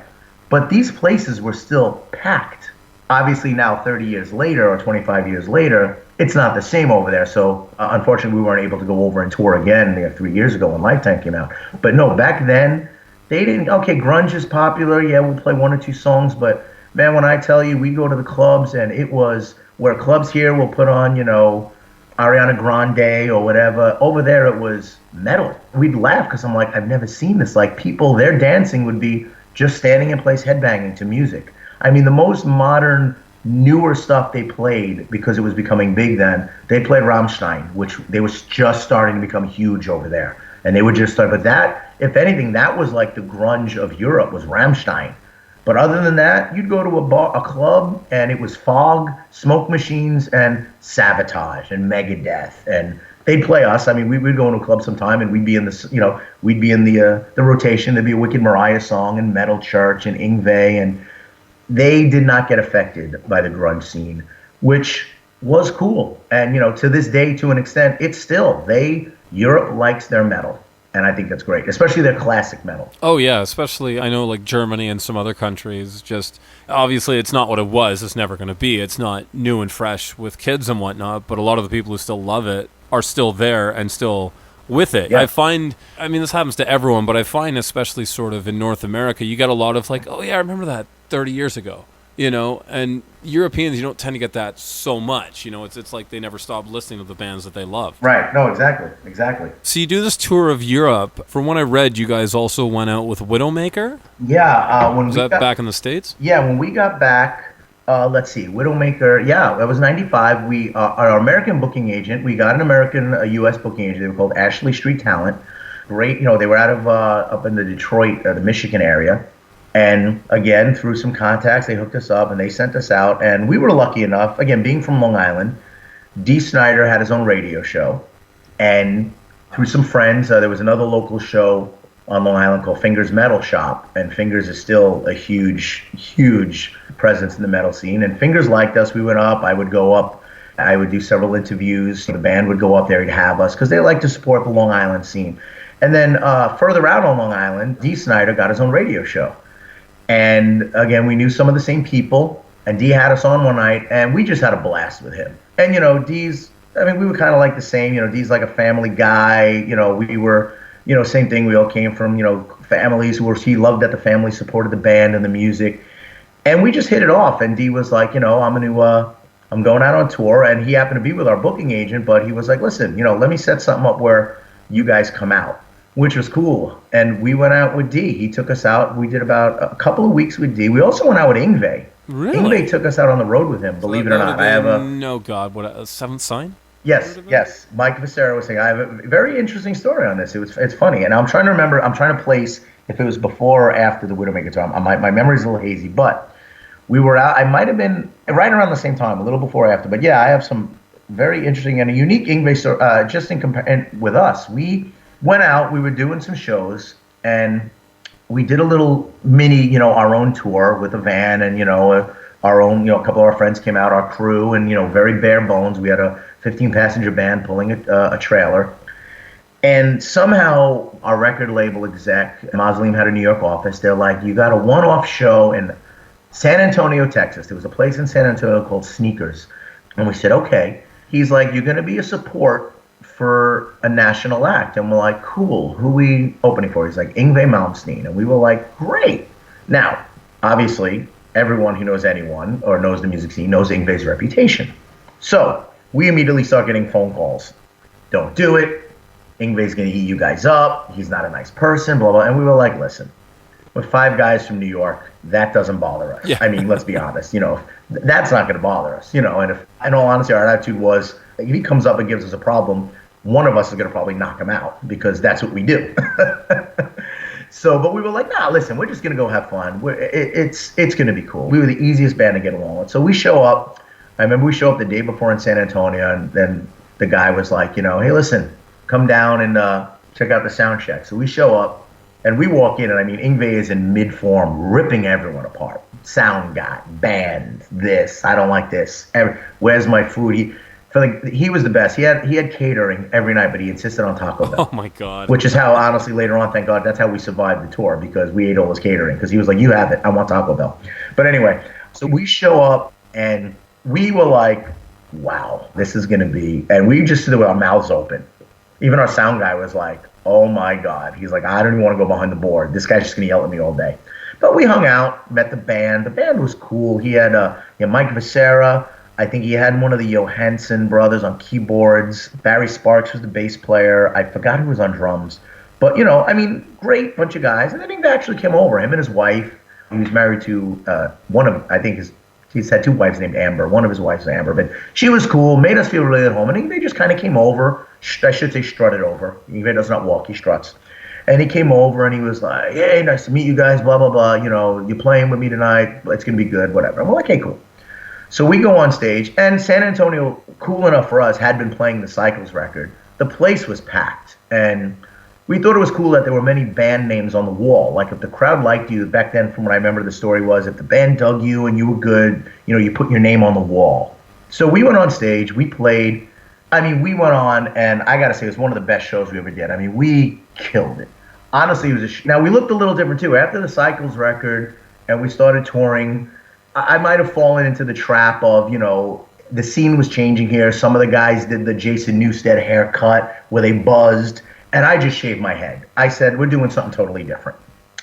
But these places were still packed. Obviously now 30 years later or 25 years later, it's not the same over there. So unfortunately, we weren't able to go over and tour again 3 years ago when Lifetime came out. But no, back then, they didn't, okay, grunge is popular. Yeah, we'll play 1 or 2 songs. But man, when I tell you, we go to the clubs and it was, where clubs here will put on, Ariana Grande or whatever. Over there, it was metal. We'd laugh because I'm like, I've never seen this. Like people, their dancing would be just standing in place headbanging to music. The most modern newer stuff they played, because it was becoming big then, they played Rammstein, which they was just starting to become huge over there. And they would just start, but that, if anything, that was like the grunge of Europe, was Rammstein. But other than that, you'd go to a club, and it was Fog, Smoke Machines, and Sabotage, and Megadeth, and they'd play us. I mean, we would go into a club sometime, and we'd be in the rotation. There'd be a Wicked Maraya song, and Metal Church, and Yngwie, and they did not get affected by the grunge scene, which was cool. And to this day, to an extent, it's still Europe likes their metal. And I think that's great, especially their classic metal. Oh, yeah, especially, I know, like Germany and some other countries, just, obviously it's not what it was, it's never going to be. It's not new and fresh with kids and whatnot, but a lot of the people who still love it are still there and still with it. Yeah. I find, this happens to everyone, but I find especially sort of in North America, you get a lot of like, oh yeah, I remember that 30 years ago. And Europeans, you don't tend to get that so much. It's like they never stop listening to the bands that they love. Right. No, exactly. So you do this tour of Europe. From what I read, you guys also went out with Widowmaker? Yeah. Was that back in the States? Yeah, when we got back, let's see, Widowmaker, yeah, that was 95. We, our American booking agent, we got a U.S. booking agent. They were called Ashley Street Talent. Great. They were out of up in the Detroit, the Michigan area. And again, through some contacts, they hooked us up and they sent us out. And we were lucky enough, again, being from Long Island, Dee Snider had his own radio show. And through some friends, there was another local show on Long Island called Fingers Metal Shop. And Fingers is still a huge, huge presence in the metal scene. And Fingers liked us. We went up. I would go up. I would do several interviews. The band would go up there. He'd have us because they like to support the Long Island scene. And then further out on Long Island, Dee Snider got his own radio show. And again, we knew some of the same people, and Dee had us on one night, and we just had a blast with him. And, Dee's, we were kind of like the same, Dee's like a family guy, we were, same thing. We all came from, families he loved that the family supported the band and the music. And we just hit it off. And Dee was like, I'm going out on tour. And he happened to be with our booking agent, but he was like, listen, let me set something up where you guys come out. Which was cool. And we went out with Dee. He took us out. We did about a couple of weeks with Dee. We also went out with Yngwie. Really? Yngwie took us out on the road with him, believe it or not. A Seventh Sign? Yes. Mike Vicera was saying, I have a very interesting story on this. It's funny. And I'm trying to remember, I'm trying to place if it was before or after the Widowmaker tour. My memory's a little hazy, but we were out. I might have been right around the same time, a little before or after. But yeah, I have some very interesting and a unique Yngwie story just in comparison with us. We went out, we were doing some shows, and we did a little mini, our own tour with a van, and, our own, a couple of our friends came out, our crew, and, very bare bones. We had a 15-passenger van pulling a trailer. And somehow our record label exec, Mausoleum had a New York office. They're like, you got a one-off show in San Antonio, Texas. There was a place in San Antonio called Sneakers. And we said, okay. He's like, you're going to be a support for a national act. And we're like, cool, who we opening for? He's like, Yngwie Malmsteen. And we were like, great. Now, obviously, everyone who knows anyone or knows the music scene knows Yngwie's reputation. So we immediately start getting phone calls. Don't do it. Yngwie's going to eat you guys up. He's not a nice person, blah, blah. And we were like, listen, with 5 guys from New York, that doesn't bother us. Yeah. Let's be honest. That's not going to bother us. And if, in all honesty, our attitude was, if he comes up and gives us a problem, one of us is going to probably knock him out because that's what we do. But we were like, nah, listen, we're just going to go have fun. It's going to be cool. We were the easiest band to get along with. So we show up. I remember we show up the day before in San Antonio, and then the guy was like, hey, listen, come down and check out the sound check. So we show up, and we walk in, and Yngwie is in mid-form, ripping everyone apart. Sound guy, band, this, I don't like this. Where's my food? He was the best. He had catering every night, but he insisted on Taco Bell. Oh my God! Which is how, honestly, later on, thank God, that's how we survived the tour, because we ate all his catering. Because he was like, "You have it. I want Taco Bell." But anyway, so we show up and we were like, "Wow, this is gonna be," and we just stood with our mouths open. Even our sound guy was like, "Oh my God!" He's like, "I don't even want to go behind the board. This guy's just gonna yell at me all day." But we hung out, met the band. The band was cool. He had Mike Vicera. I think he had one of the Johansson brothers on keyboards. Barry Sparks was the bass player. I forgot who was on drums. But, great bunch of guys. And then he actually came over, him and his wife. He was married to one of, I think, his He's had 2 wives named Amber. One of his wives is Amber, but she was cool, made us feel really at home. And they just kind of came over. I should say strutted over. He does not walk, he struts. And he came over and he was like, hey, nice to meet you guys, blah, blah, blah. You know, you're playing with me tonight. It's going to be good, whatever. I'm like, okay, cool. So we go on stage, and San Antonio, cool enough for us, had been playing the Cycles record. The place was packed. And we thought it was cool that there were many band names on the wall. Like if the crowd liked you, back then from what I remember the story was, if the band dug you and you were good, you know, you put your name on the wall. So we went on stage, we played. I mean, we went on, and I got to say, it was one of the best shows we ever did. I mean, we killed it. Honestly, it was now we looked a little different too. After the Cycles record and we started touring, I might have fallen into the trap of, you know, the scene was changing here. Some of the guys did the Jason Newsted haircut where they buzzed. And I just shaved my head. I said, we're doing something totally different.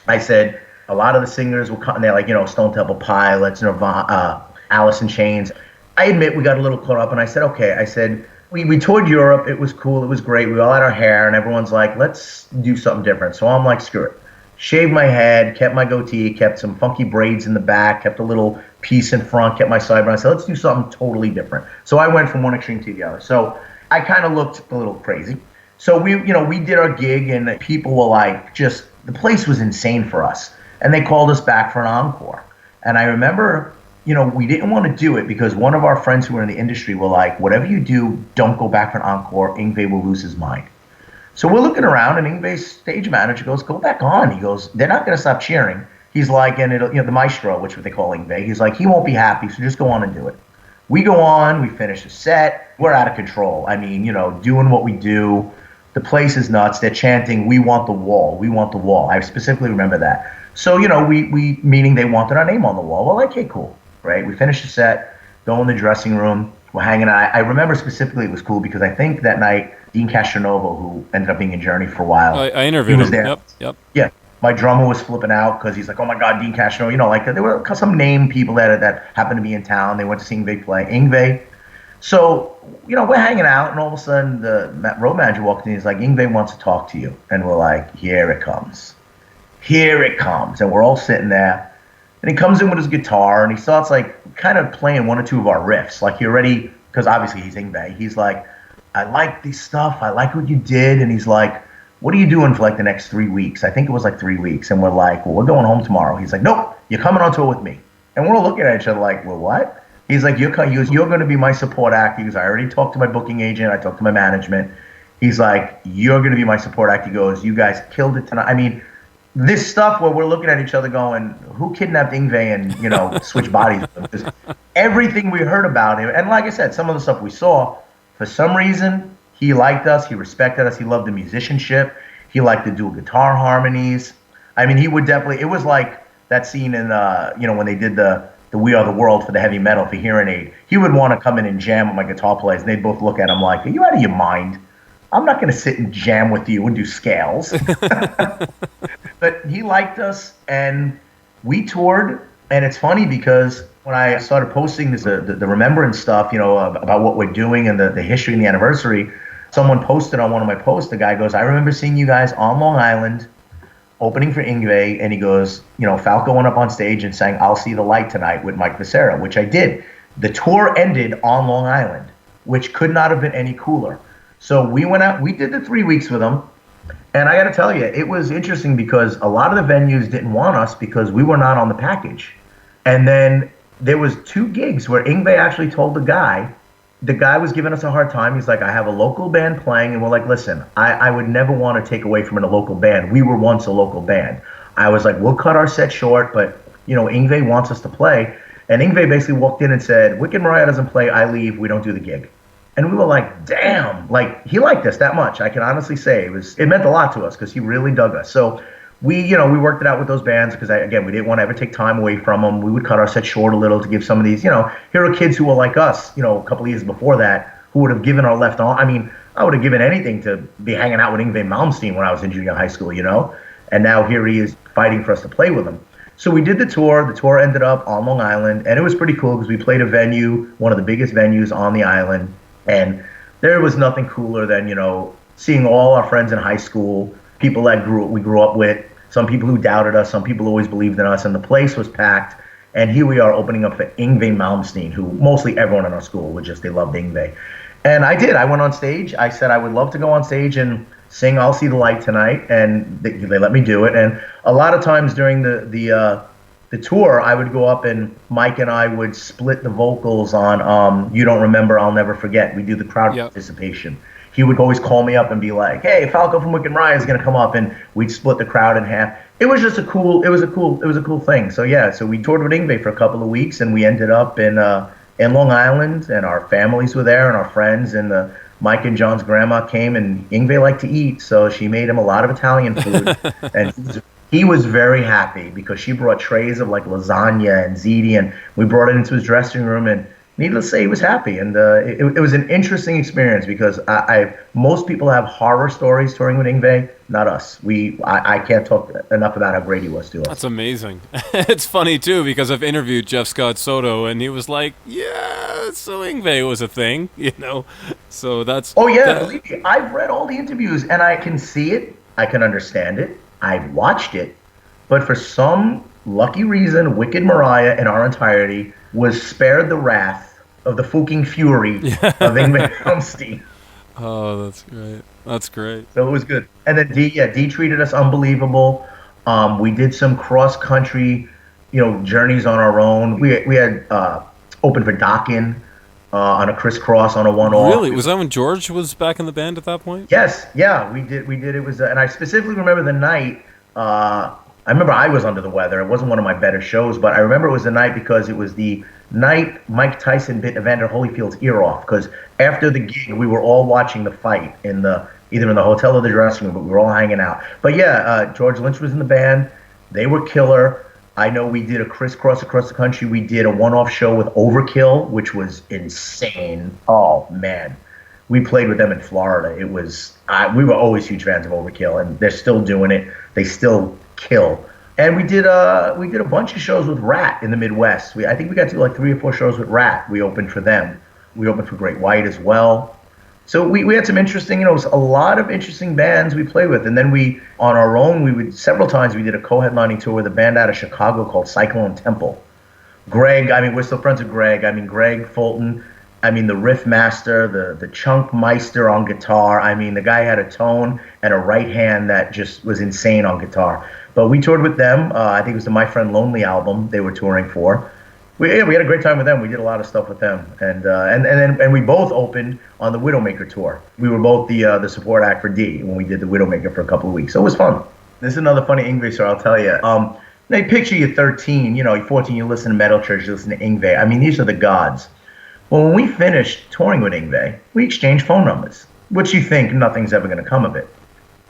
I said, a lot of the singers were cutting there, like, you know, Stone Temple Pilots, Nirvana, Alice in Chains. I admit we got a little caught up, and I said, okay. I said, we toured Europe. It was cool. It was great. We all had our hair, and everyone's like, let's do something different. So I'm like, screw it. Shaved my head, kept my goatee, kept some funky braids in the back, kept a little piece in front, kept my sideburn. I said, let's do something totally different. So I went from one extreme to the other. So I kind of looked a little crazy. So we did our gig, and people were like, the place was insane for us. And they called us back for an encore. And I remember, we didn't want to do it because one of our friends who were in the industry were like, whatever you do, don't go back for an encore. Yngwie will lose his mind. So we're looking around, and Yngwie's stage manager goes, go back on. He goes, they're not going to stop cheering. He's like, and the maestro, which they call Yngwie, he's like, he won't be happy, so just go on and do it. We go on, we finish the set. We're out of control. I mean, doing what we do. The place is nuts. They're chanting, we want the wall. We want the wall. I specifically remember that. So, we meaning they wanted our name on the wall. Well, okay, cool, right? We finished the set, go in the dressing room. We're hanging out. I remember specifically it was cool because I think that night, Dean Castronovo, who ended up being in Journey for a while. I interviewed him. There. Yep. Yeah. My drummer was flipping out because he's like, oh, my God, Dean Castronovo. There were some name people that happened to be in town. They went to see Yngwie play. Yngwie. So, we're hanging out, and all of a sudden the road manager walked in. He's like, Yngwie wants to talk to you. And we're like, here it comes. Here it comes. And we're all sitting there. And he comes in with his guitar, and he starts, kind of playing one or two of our riffs. Like, because obviously he's Yngwie. He's like, I like this stuff. I like what you did. And he's like, what are you doing for, the next 3 weeks? I think it was, 3 weeks. And we're like, well, we're going home tomorrow. He's like, nope, you're coming on tour with me. And we're all looking at each other like, well, what? He's like, you're going to be my support act. He goes, I already talked to my booking agent. I talked to my management. He's like, you're going to be my support act. He goes, you guys killed it tonight. I mean, this stuff where we're looking at each other going, who kidnapped Yngwie and, switch bodies with him? Everything we heard about him. And like I said, some of the stuff we saw, for some reason, he liked us. He respected us. He loved the musicianship. He liked the dual guitar harmonies. I mean, he would definitely, it was like that scene in, when they did the We Are the World for the heavy metal for Hearing Aid. He would want to come in and jam with my guitar players, and they'd both look at him like, are you out of your mind? I'm not going to sit and jam with you and do scales. But he liked us, and we toured, and it's funny because when I started posting this, the remembrance stuff, about what we're doing and the history and the anniversary, someone posted on one of my posts, the guy goes, I remember seeing you guys on Long Island opening for Yngwie, and he goes, Falco went up on stage and sang I'll See the Light Tonight with Mike Becerra, which I did. The tour ended on Long Island, which could not have been any cooler. So we went out, we did the 3 weeks with them, and I got to tell you, it was interesting because a lot of the venues didn't want us because we were not on the package. And then there was 2 gigs where Yngwie actually told the guy was giving us a hard time. He's like, I have a local band playing. And we're like, listen, I would never want to take away from a local band. We were once a local band. I was like, we'll cut our set short, but, Yngwie wants us to play. And Yngwie basically walked in and said, Wicked Maraya doesn't play, I leave, we don't do the gig. And we were like, damn, he liked us that much. I can honestly say it meant a lot to us because he really dug us. So we worked it out with those bands because, again, we didn't want to ever take time away from them. We would cut our set short a little to give some of these, here are kids who were like us, a couple of years before that, who would have given our left arm. I mean, I would have given anything to be hanging out with Yngwie Malmsteen when I was in junior high school, and now here he is fighting for us to play with him. So we did the tour. The tour ended up on Long Island, and it was pretty cool because we played a venue, one of the biggest venues on the island, and there was nothing cooler than, seeing all our friends in high school, people that we grew up with, some people who doubted us, some people always believed in us, and the place was packed. And here we are opening up for Yngwie Malmsteen, who mostly everyone in our school they loved Yngwie. And I did. I went on stage. I said I would love to go on stage and sing "I'll See the Light Tonight," and they let me do it. And a lot of times during the tour, I would go up and Mike and I would split the vocals on "You Don't Remember, I'll Never Forget." We do the crowd participation. He would always call me up and be like, "Hey, Falco from Wicked Maraya is gonna come up," and we'd split the crowd in half. It was just a cool thing. So yeah, so we toured with Yngwie for a couple of weeks, and we ended up in Long Island, and our families were there, and our friends, and Mike and John's grandma came, and Yngwie liked to eat, so she made him a lot of Italian food, and he was very happy because she brought trays of like lasagna and ziti, and we brought it into his dressing room, and needless to say, he was happy. And it was an interesting experience because most people have horror stories touring with Yngwie, not us. I can't talk enough about how great he was to us. That's amazing. It's funny, too, because I've interviewed Jeff Scott Soto, and he was like, yeah, so Yngwie was a thing, So that's... Oh, yeah, believe me. I've read all the interviews, and I can see it. I can understand it. I've watched it. But for some lucky reason, Wicked Maraya in our entirety was spared the wrath of the fucking fury of Yngwie Malmsteen. Oh, that's great. That's great. So it was good. And then D treated us unbelievable. We did some cross-country, journeys on our own. We had opened for Dokken on a crisscross on a one-off. Really? Was that when George was back in the band at that point? Yes. Yeah, we did. It was, and I specifically remember the night. I remember I was under the weather. It wasn't one of my better shows, but I remember it was the night because it was the night Mike Tyson bit Evander Holyfield's ear off. Because after the gig, we were all watching the fight either in the hotel or the dressing room, but we were all hanging out. But yeah, George Lynch was in the band. They were killer. I know we did a crisscross across the country. We did a one-off show with Overkill, which was insane. Oh man, we played with them in Florida. It was we were always huge fans of Overkill, and they're still doing it. They still kill. And we did a bunch of shows with Rat in the Midwest. I think we got to do like 3 or 4 shows with Rat. We opened for them. We opened for Great White as well. So we had some interesting, a lot of interesting bands we played with. And then we, on our own, several times we did a co-headlining tour with a band out of Chicago called Cyclone Temple. Greg, we're still friends with Greg. Greg Fulton, the riff master, the chunk meister on guitar. The guy had a tone and a right hand that just was insane on guitar. But we toured with them. I think it was the My Friend Lonely album they were touring for. We had a great time with them. We did a lot of stuff with them, and we both opened on the Widowmaker tour. We were both the support act for D when we did the Widowmaker for a couple of weeks. So it was fun. This is another funny Yngwie story, I'll tell you. Now you picture you're 13, you're 14, you listen to Metal Church, you listen to Yngwie. These are the gods. Well, when we finished touring with Yngwie, we exchanged phone numbers, which you think nothing's ever going to come of it.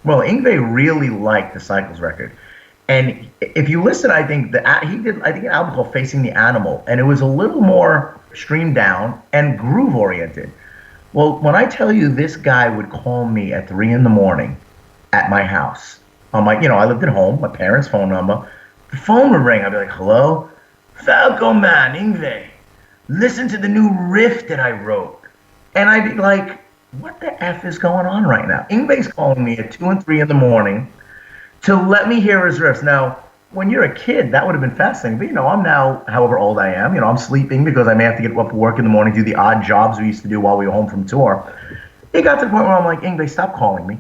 Well, Yngwie really liked the Cycles record. And if you listen, I think he did an album called Facing the Animal, and it was a little more streamed down and groove oriented. Well, when I tell you this guy would call me at 3 a.m. at my house, I lived at home, my parents' phone number, the phone would ring. I'd be like, "Hello, Falco man, Yngwie, listen to the new riff that I wrote," and I'd be like, "What the F is going on right now?" Yngwie's calling me at 2 and 3 a.m. to let me hear his riffs. Now, when you're a kid, that would have been fascinating. But, I'm now, however old I am, I'm sleeping because I may have to get up for work in the morning, do the odd jobs we used to do while we were home from tour. It got to the point where I'm like, Yngwie, stop calling me.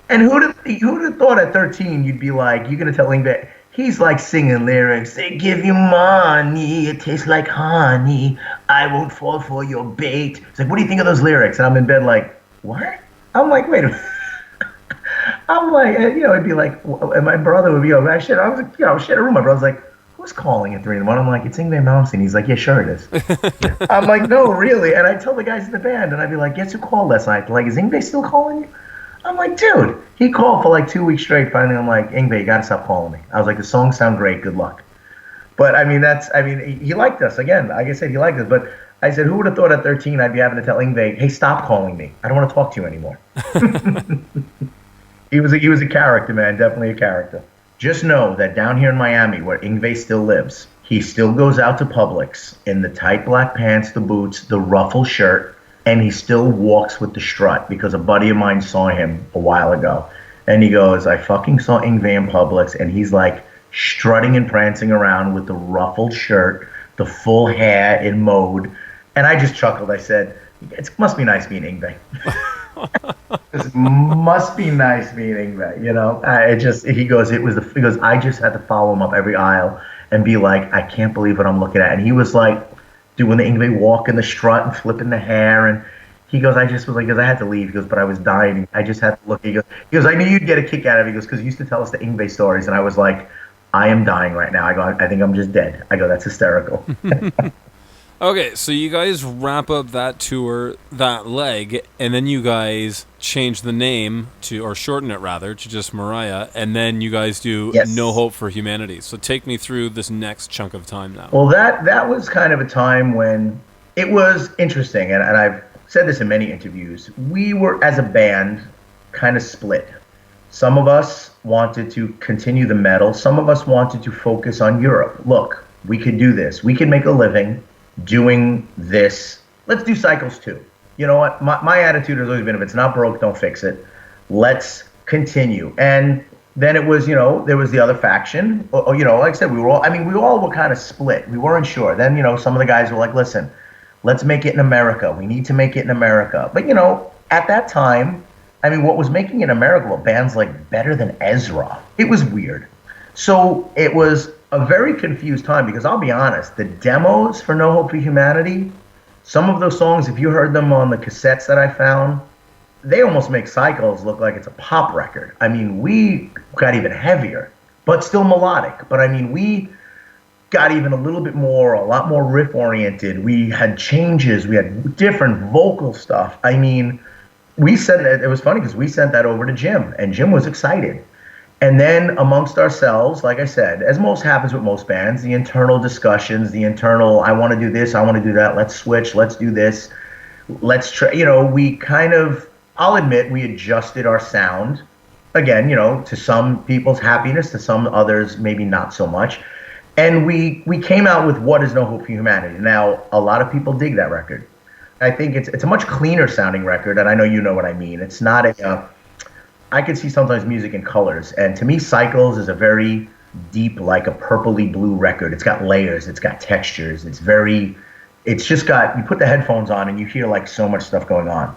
And who'd have thought at 13 you'd be like, you're going to tell Yngwie, he's like singing lyrics. They give you money, it tastes like honey, I won't fall for your bait. It's like, what do you think of those lyrics? And I'm in bed like, what? I'm like, wait a minute. I'm like, it'd be like, and my brother would be like, I was like, shit, a room. My brother's like, who's calling at 3 a.m? I'm like, it's Yngwie Malmsteen. He's like, yeah, sure it is. I'm like, no, really? And I tell the guys in the band, and I'd be like, guess who called last night? They're like, is Yngwie still calling you? I'm like, dude, he called for like 2 weeks straight. Finally, I'm like, Yngwie, you gotta stop calling me. I was like, the songs sound great, good luck. But he liked us. Again, like I said, he liked us. But I said, who would have thought at 13 I'd be having to tell Yngwie, hey, stop calling me. I don't want to talk to you anymore. He was a character, man, definitely a character. Just know that down here in Miami, where Yngwie still lives, he still goes out to Publix in the tight black pants, the boots, the ruffle shirt, and he still walks with the strut because a buddy of mine saw him a while ago. And he goes, I fucking saw Yngwie in Publix, and he's like strutting and prancing around with the ruffled shirt, the full hair in mode. And I just chuckled. I said, it must be nice being Yngwie. It must be nice being Yngwie, you know? He goes, I just had to follow him up every aisle and be like, I can't believe what I'm looking at. And he was like doing the Yngwie walk in the strut and flipping the hair. And he goes, I had to leave. He goes, but I was dying. I just had to look. He goes, I knew you'd get a kick out of it. He goes, because he used to tell us the Yngwie stories. And I was like, I am dying right now. I go, I think I'm just dead. I go, that's hysterical. Okay, so you guys wrap up that tour, that leg, and then you guys change the name or shorten it rather, to just Maraya, and then you guys do No Hope for Humanity. So take me through this next chunk of time now. Well, that was kind of a time when it was interesting, and I've said this in many interviews. We were, as a band, kind of split. Some of us wanted to continue the metal. Some of us wanted to focus on Europe. Look, we could do this. We could make a living doing this. Let's do Cycles too. You know what? My attitude has always been, if it's not broke, don't fix it. Let's continue. And then it was, there was the other faction. Like I said, we all were kind of split. We weren't sure. Then, some of the guys were like, listen, let's make it in America. We need to make it in America. But, at that time, what was making it in America were bands like Better Than Ezra. It was weird. So it was a very confused time, because I'll be honest, the demos for No Hope for Humanity, some of those songs, if you heard them on the cassettes that I found, they almost make Cycles look like it's a pop record. We got even heavier, but still melodic. But we got even a lot more riff oriented. We had changes. We had different vocal stuff. We sent it. It was funny because we sent that over to Jim, and Jim was excited. And then amongst ourselves, like I said, as most happens with most bands, the internal discussions, I want to do this, I want to do that, let's switch, let's do this, let's try, we kind of, I'll admit, we adjusted our sound, again, to some people's happiness, to some others, maybe not so much. And we came out with What Is No Hope for Humanity. Now, a lot of people dig that record. I think it's a much cleaner sounding record, and I know you know what I mean. It's not I could see sometimes music in colors, and to me, Cycles is a very deep, like a purpley blue record. It's got layers, it's got textures, it's just got, you put the headphones on and you hear like so much stuff going on.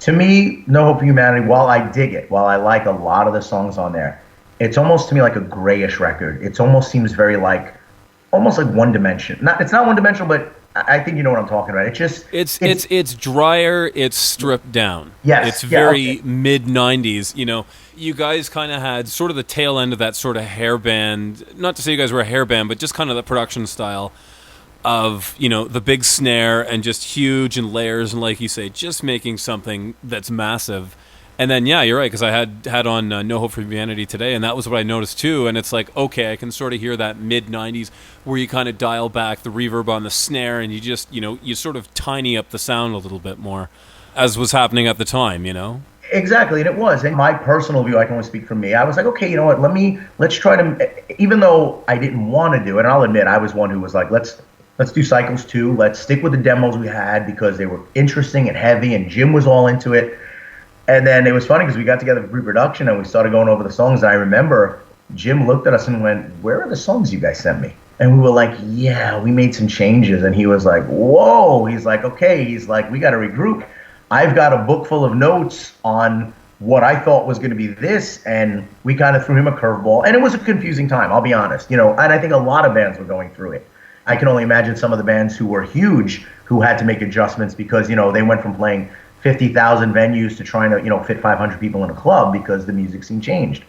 To me, No Hope for Humanity, while I dig it, while I like a lot of the songs on there, it's almost to me like a grayish record. It almost seems very almost like one dimension. It's not one dimensional, but I think you know what I'm talking about. It's drier. It's stripped down. Yes, it's very mid '90s. You guys kind of had sort of the tail end of that sort of hair band. Not to say you guys were a hair band, but just kind of the production style of the big snare and just huge and layers, and like you say, just making something that's massive. And then, yeah, you're right, because I had on No Hope for Humanity today, and that was what I noticed too. And it's like, okay, I can sort of hear that mid-'90s where you kind of dial back the reverb on the snare, and you just, you sort of tiny up the sound a little bit more, as was happening at the time, Exactly, and it was. And my personal view, I can only speak for me, I was like, okay, you know what, let's try to, even though I didn't want to do it, and I'll admit, I was one who was like, let's do Cycles 2, let's stick with the demos we had, because they were interesting and heavy, and Jim was all into it. And then it was funny because we got together for pre-production and we started going over the songs. And I remember Jim looked at us and went, "Where are the songs you guys sent me?" And we were like, "Yeah, we made some changes." And he was like, "Whoa." He's like, "Okay." He's like, "We got to regroup. I've got a book full of notes on what I thought was going to be this." And we kind of threw him a curveball. And it was a confusing time, I'll be honest. And I think a lot of bands were going through it. I can only imagine some of the bands who were huge who had to make adjustments because, they went from playing 50,000 venues to trying to, fit 500 people in a club because the music scene changed.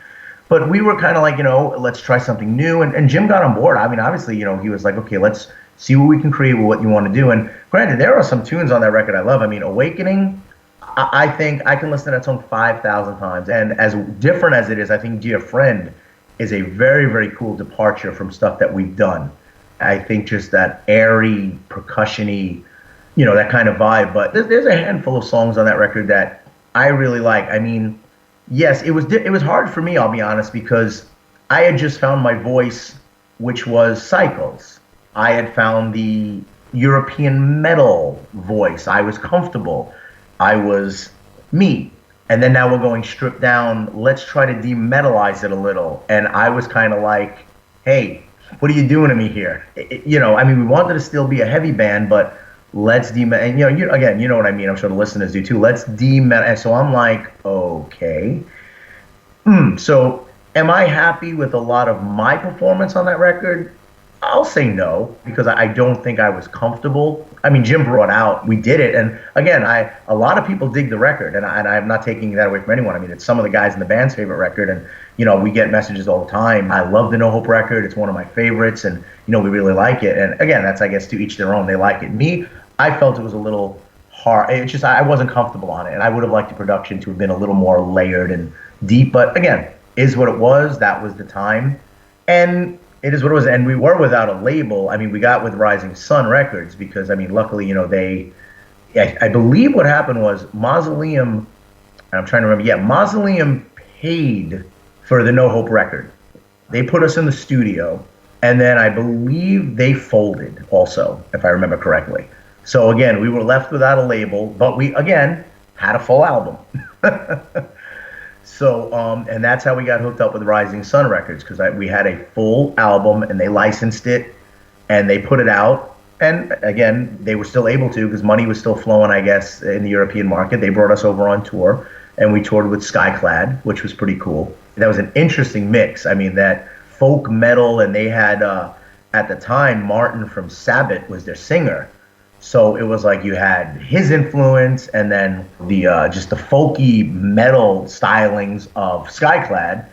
But we were kind of like, let's try something new. And Jim got on board. Obviously, he was like, okay, let's see what we can create with what you want to do. And granted, there are some tunes on that record I love. Awakening, I think I can listen to that song 5,000 times. And as different as it is, I think Dear Friend is a very, very cool departure from stuff that we've done. I think just that airy, percussion-y, that kind of vibe. But there's a handful of songs on that record that I really like. Yes, it was hard for me, I'll be honest, because I had just found my voice, which was Cycles. I had found the European metal voice. I was comfortable. I was me. And then now we're going stripped down. Let's try to demetalize it a little. And I was kind of like, hey, what are you doing to me here? We wanted to still be a heavy band, but let's and again, you know what I mean. I'm sure the listeners do too. Let's and so I'm like, okay. So am I happy with a lot of my performance on that record? I'll say no, because I don't think I was comfortable. I mean, Jim brought out, we did it. And again, a lot of people dig the record, and I'm not taking that away from anyone. I mean, it's some of the guys in the band's favorite record. And, we get messages all the time. I love the No Hope record. It's one of my favorites. And, we really like it. And again, that's, I guess, to each their own. They like it. Me, I felt it was a little hard. It's just, I wasn't comfortable on it. And I would have liked the production to have been a little more layered and deep. But again, is what it was. That was the time. And it is what it was. And we were without a label. I mean, we got with Rising Sun Records because, luckily, I believe what happened was Mausoleum, and I'm trying to remember, Mausoleum paid for the No Hope record. They put us in the studio, and then I believe they folded also, if I remember correctly. So again, we were left without a label, but we, again, had a full album. So, and that's how we got hooked up with Rising Sun Records, because we had a full album, and they licensed it, and they put it out. And again, they were still able to, because money was still flowing, I guess, in the European market. They brought us over on tour, and we toured with Skyclad, which was pretty cool. That was an interesting mix. I mean, that folk metal, and they had, at the time, Martin from Sabbath was their singer. So it was like you had his influence, and then the just the folky metal stylings of Skyclad.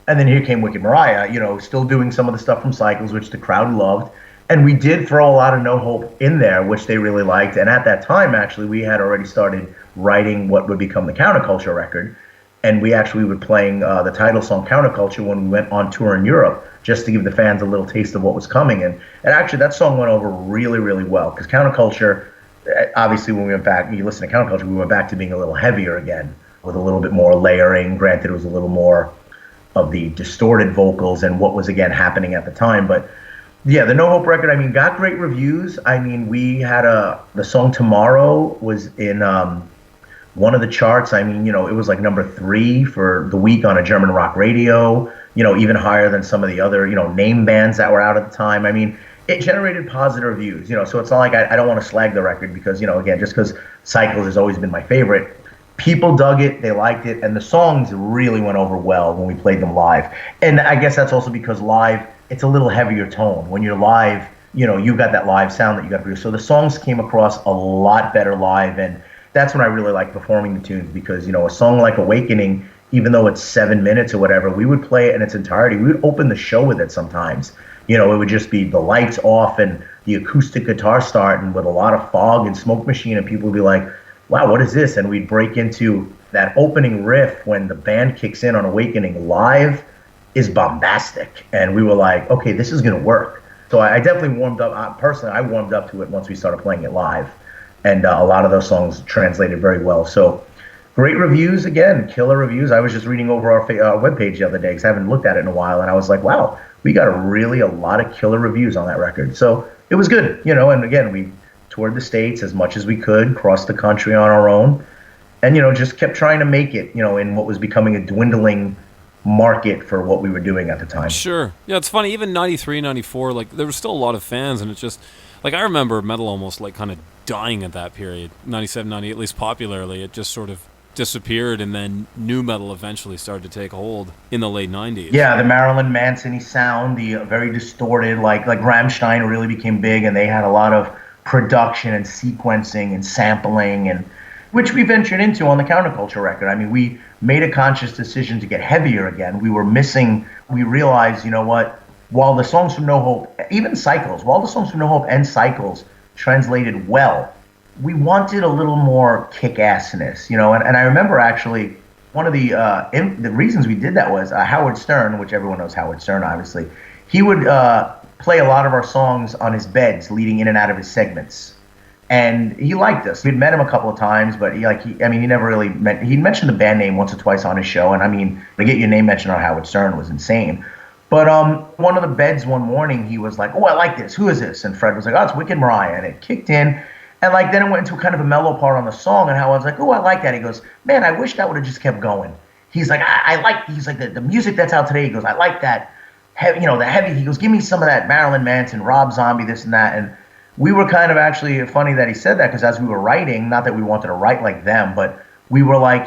And then here came Wicked Maraya, still doing some of the stuff from Cycles, which the crowd loved. And we did throw a lot of No Hope in there, which they really liked. And at that time, actually, we had already started writing what would become the Counterculture record. And we actually were playing the title song Counterculture when we went on tour in Europe, just to give the fans a little taste of what was coming. And actually, that song went over really, really well, because Counterculture, obviously, when we went back, you listen to Counterculture, we went back to being a little heavier again, with a little bit more layering. Granted, it was a little more of the distorted vocals and what was, again, happening at the time. But yeah, the No Hope record, got great reviews. We had the song Tomorrow was in one of the charts. It was like number 3 for the week on a German rock radio, even higher than some of the other, name bands that were out at the time. It generated positive reviews, so it's not like I don't want to slag the record because, again, just because Cycles has always been my favorite, people dug it, they liked it, and the songs really went over well when we played them live. And I guess that's also because live, it's a little heavier tone. When you're live, you've got that live sound that you got to produce. So the songs came across a lot better live, and that's when I really like performing the tunes, because, a song like Awakening, even though it's 7 minutes or whatever, we would play it in its entirety. We would open the show with it sometimes. It would just be the lights off and the acoustic guitar starting with a lot of fog and smoke machine, and people would be like, wow, what is this? And we'd break into that opening riff when the band kicks in on Awakening live is bombastic. And we were like, okay, this is going to work. So I definitely warmed up. Personally, I warmed up to it once we started playing it live. And a lot of those songs translated very well. So great reviews, again, killer reviews. I was just reading over our webpage the other day because I haven't looked at it in a while. And I was like, wow, we got a lot of killer reviews on that record. So it was good, and again, we toured the States as much as we could, crossed the country on our own, and, just kept trying to make it, in what was becoming a dwindling market for what we were doing at the time. Sure. Yeah, it's funny, even 93, 94, like, there was still a lot of fans, and it's just, like, I remember metal almost, like, kind of dying at that period. 97, 98, at least popularly, it just sort of disappeared, and then new metal eventually started to take hold in the late 90s. Yeah, the Marilyn Manson-y sound, the very distorted, like Rammstein really became big, and they had a lot of production and sequencing and sampling, and which we ventured into on the Counterculture record. We made a conscious decision to get heavier again. We realized, what, while the songs from No Hope, even Cycles, while the songs from No Hope and Cycles translated well, we wanted a little more kick-assness, and I remember actually one of the reasons we did that was Howard Stern, which everyone knows Howard Stern, obviously. He would play a lot of our songs on his beds leading in and out of his segments. And he liked us. We'd met him a couple of times, but he never really he mentioned the band name once or twice on his show. And to get your name mentioned on Howard Stern was insane. But one of the beds one morning, he was like, oh, I like this. Who is this? And Fred was like, oh, it's Wicked Maraya. And it kicked in. And then it went into kind of a mellow part on the song, and Howard's like, oh, I like that. He goes, man, I wish that would have just kept going. He's like, he's like, the music that's out today, he goes, I like that. heavy, the heavy. He goes, give me some of that Marilyn Manson, Rob Zombie, this and that. And we were kind of actually funny that he said that, because as we were writing, not that we wanted to write like them, but we were like,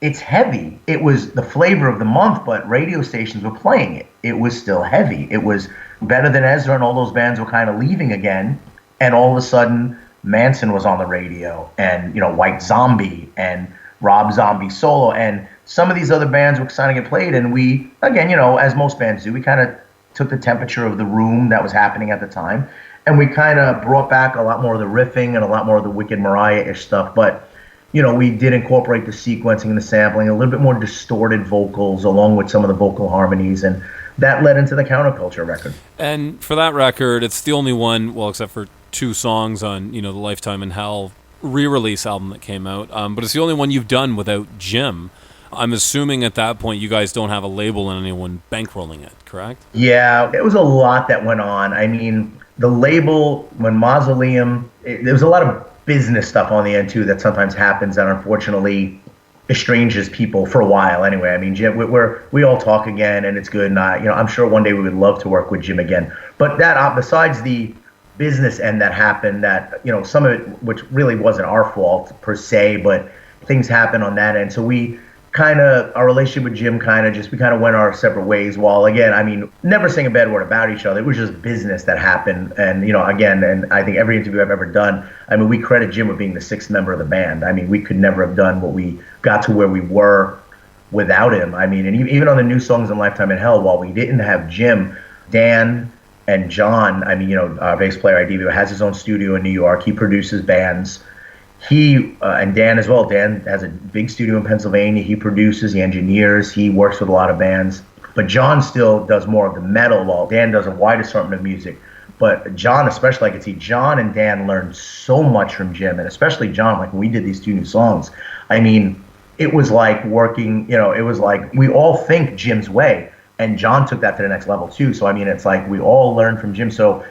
it's heavy. It was the flavor of the month, but radio stations were playing it. It was still heavy. It was better than Ezra, and all those bands were kind of leaving again. And all of a sudden, Manson was on the radio, and, White Zombie, and Rob Zombie solo, and some of these other bands were starting to get played. And we, again, as most bands do, we kind of took the temperature of the room that was happening at the time, and we kind of brought back a lot more of the riffing and a lot more of the Wicked Mariah-ish stuff. But we did incorporate the sequencing and the sampling, a little bit more distorted vocals along with some of the vocal harmonies, and that led into the Counterculture record. And for that record, it's the only one, well, except for 2 songs on, the Lifetime in Hell re-release album that came out, but it's the only one you've done without Jim. I'm assuming at that point you guys don't have a label and anyone bankrolling it, correct? Yeah, it was a lot that went on. I mean, the label, when Mausoleum, there was a lot of business stuff on the end too that sometimes happens that unfortunately estranges people for a while. Anyway, I mean, Jim, we all talk again, and it's good. And I'm sure one day we would love to work with Jim again. But that, besides the business end that happened, that some of it, which really wasn't our fault per se, but things happen on that end. So we our relationship with Jim we went our separate ways, while again, I mean, never saying a bad word about each other. It was just business that happened. And, again, and I think every interview I've ever done, I mean, we credit Jim with being the 6th member of the band. I mean, we could never have done what we got to where we were without him. I mean, and even on the new songs in Lifetime in Hell, while we didn't have Jim, Dan and John, I mean, our bass player, IDV, has his own studio in New York. He produces bands. He and Dan as well. Dan has a big studio in Pennsylvania. He produces, he engineers, he works with a lot of bands. But John still does more of the metal, while Dan does a wide assortment of music. But John, especially, I could see John and Dan learned so much from Jim, and especially John. Like when we did these 2 new songs, I mean, it was like working. It was like we all think Jim's way, and John took that to the next level too. So I mean, it's like we all learned from Jim. So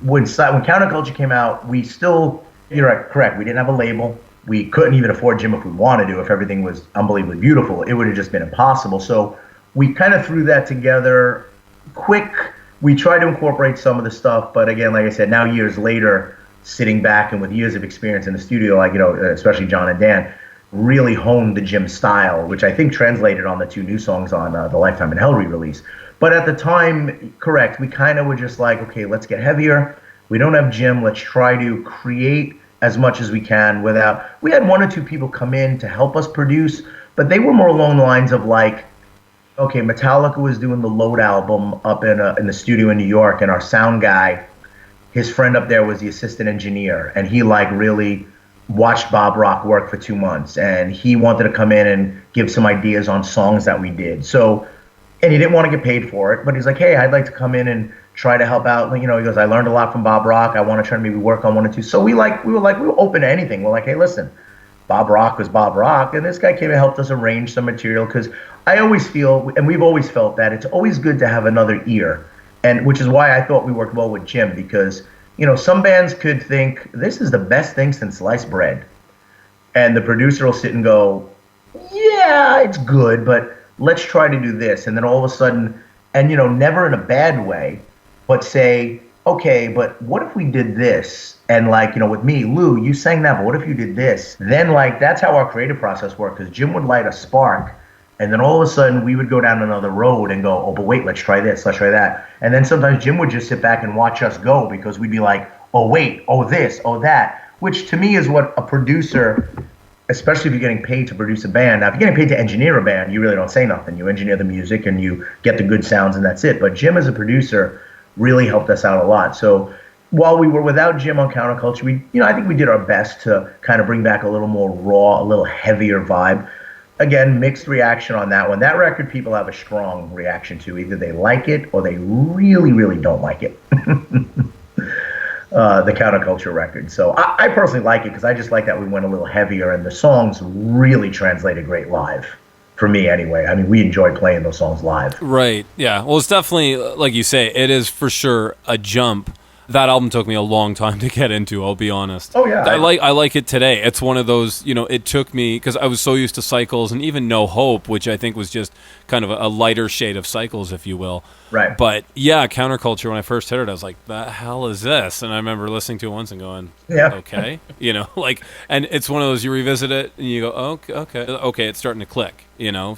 when Counterculture came out, we still. You're correct. We didn't have a label. We couldn't even afford Jim if we wanted to. If everything was unbelievably beautiful, it would have just been impossible. So we kind of threw that together quick. We tried to incorporate some of the stuff, but again, like I said, now years later, sitting back and with years of experience in the studio, like, especially John and Dan, really honed the Jim style, which I think translated on the 2 new songs on the Lifetime in Hell re-release. But at the time, correct, we kind of were just like, okay, let's get heavier. We don't have Jim. Let's try to create as much as we can without. We had 1 or 2 people come in to help us produce, but they were more along the lines of like, okay, Metallica was doing the Load album up in the studio in New York, and our sound guy, his friend up there was the assistant engineer, and he like really watched Bob Rock work for 2 months, and he wanted to come in and give some ideas on songs that we did. So, and he didn't want to get paid for it, but he's like, hey, I'd like to come in and try to help out. He goes, I learned a lot from Bob Rock. I want to try to maybe work on 1 or 2. So we were open to anything. We're like, hey, listen, Bob Rock was Bob Rock, and this guy came and helped us arrange some material, because I always feel, and we've always felt, that it's always good to have another ear, and which is why I thought we worked well with Jim, because some bands could think this is the best thing since sliced bread, and the producer will sit and go, yeah, it's good, but let's try to do this, and then all of a sudden, and never in a bad way, but say, okay, but what if we did this? And with me, Lou, you sang that, but what if you did this? Then that's how our creative process worked, because Jim would light a spark, and then all of a sudden we would go down another road and go, oh, but wait, let's try this, let's try that. And then sometimes Jim would just sit back and watch us go, because we'd be like, oh, wait, oh, this, oh, that, which to me is what a producer, especially if you're getting paid to produce a band. Now, if you're getting paid to engineer a band, you really don't say nothing. You engineer the music and you get the good sounds, and that's it. But Jim as a producer really helped us out a lot. So while we were without Jim on Counterculture, I think we did our best to kind of bring back a little more raw, a little heavier vibe. Again, mixed reaction on that one. That record, people have a strong reaction to. Either they like it or they really, really don't like it. The Counterculture record. So I personally like it, because I just like that we went a little heavier, and the songs really translated great live. For me, anyway. I mean, we enjoyed playing those songs live. Right, yeah. Well, it's definitely, like you say, it is for sure a jump That album took me a long time to get into, I'll be honest. Oh, yeah. I like it today. It's one of those, it took me, because I was so used to Cycles and even No Hope, which I think was just kind of a lighter shade of Cycles, if you will. Right. But yeah, Counterculture, when I first heard it, I was like, the hell is this? And I remember listening to it once and going, okay. And it's one of those, you revisit it and you go, okay, it's starting to click,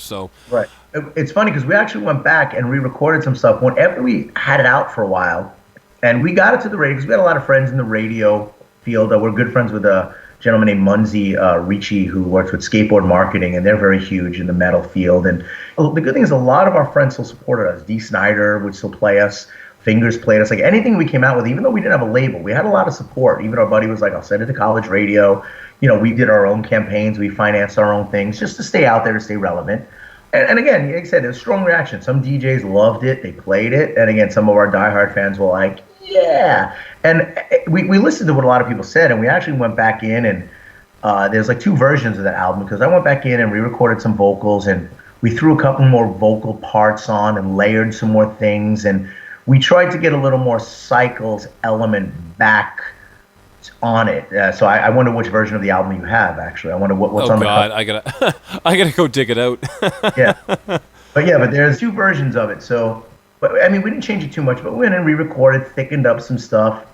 so. Right. It's funny because we actually went back and re-recorded some stuff whenever we had it out for a while. And we got it to the radio because we had a lot of friends in the radio field. We're good friends with a gentleman named Munzie Ricci, who works with skateboard marketing, and they're very huge in the metal field. And the good thing is a lot of our friends still supported us. Dee Snider would still play us. Fingers played us. Like anything we came out with, even though we didn't have a label, we had a lot of support. Even our buddy was like, I'll send it to college radio. We did our own campaigns. We financed our own things just to stay out there, to stay relevant. And again, like I said, there's strong reaction. Some DJs loved it. They played it. And again, some of our diehard fans were like, yeah. And we listened to what a lot of people said, and we actually went back in, and there's like two versions of that album, because I went back in and re-recorded some vocals, and we threw a couple more vocal parts on and layered some more things, and we tried to get a little more Cycles element back on it. So I wonder which version of the album you have, actually. I wonder what's on the cover. I gotta go dig it out. Yeah. But there's two versions of it, so... But I mean, we didn't change it too much, but we went and re-recorded, thickened up some stuff.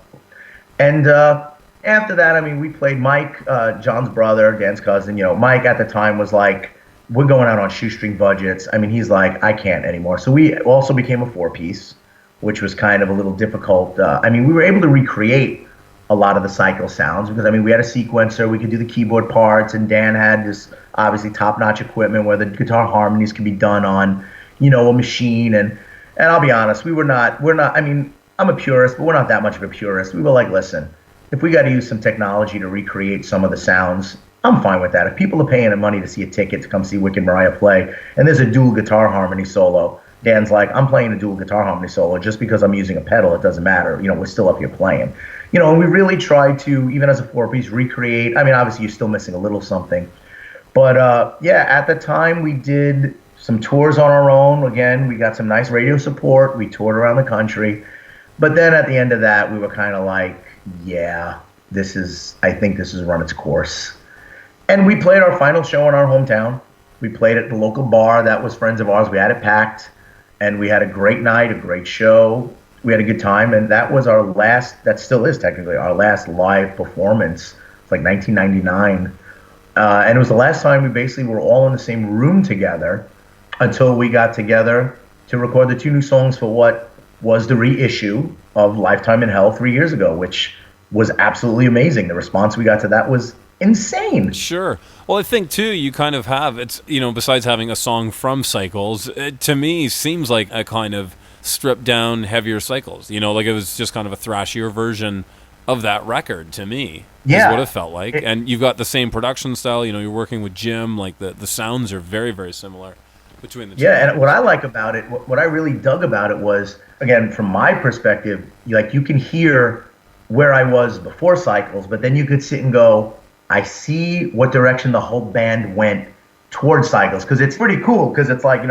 And after that, I mean, we played Mike, John's brother, Dan's cousin. Mike at the time was like, we're going out on shoestring budgets. I mean, he's like, I can't anymore. So we also became a 4-piece, which was kind of a little difficult. We were able to recreate a lot of the Cycle sounds because, we had a sequencer. We could do the keyboard parts, and Dan had this obviously top-notch equipment where the guitar harmonies could be done on, a machine. And I'll be honest, we're not, I'm a purist, but we're not that much of a purist. We were like, listen, if we got to use some technology to recreate some of the sounds, I'm fine with that. If people are paying money to see a ticket to come see Wicked Maraya play, and there's a dual guitar harmony solo, Dan's like, I'm playing a dual guitar harmony solo. Just because I'm using a pedal, it doesn't matter. We're still up here playing. And we really tried to, even as a 4-piece, recreate. Obviously, you're still missing a little something. But, at the time, we did some tours on our own. Again, we got some nice radio support. We toured around the country. But then at the end of that, we were kind of like, I think this has run its course. And we played our final show in our hometown. We played at the local bar that was friends of ours. We had it packed, and we had a great night, a great show. We had a good time, and that was our last, that still is technically our last live performance. It's like 1999. And it was the last time we basically were all in the same room together, until we got together to record the 2 new songs for what was the reissue of Lifetime in Hell 3 years ago, which was absolutely amazing. The response we got to that was insane. Sure. Well, I think, too, you kind of have, it's, besides having a song from Cycles, it, to me, seems like a kind of stripped down, heavier Cycles. Like it was just kind of a thrashier version of that record, to me. Yeah. Is what it felt like. And you've got the same production style, you're working with Jim, like the sounds are very, very similar between the two. Yeah, and what I like about it, what I really dug about it was, again, from my perspective, you can hear where I was before Cycles, but then you could sit and go, I see what direction the whole band went towards Cycles, because it's pretty cool, because it's like,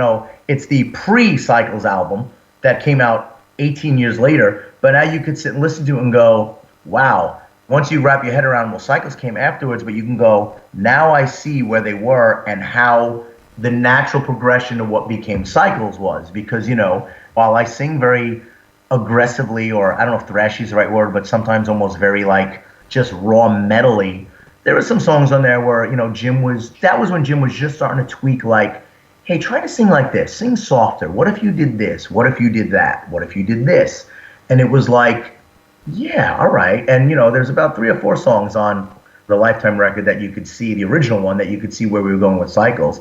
it's the pre-Cycles album that came out 18 years later, but now you could sit and listen to it and go, wow. Once you wrap your head around, well, Cycles came afterwards, but you can go, now I see where they were and how the natural progression of what became Cycles was. Because, while I sing very aggressively, or I don't know if thrashy is the right word, but sometimes almost very like just raw metally, there were some songs on there where, that was when Jim was just starting to tweak, like, hey, try to sing like this, sing softer. What if you did this? What if you did that? What if you did this? And it was like, yeah, all right. And, there's about 3 or 4 songs on the Lifetime record that you could see, the original one, that you could see where we were going with Cycles.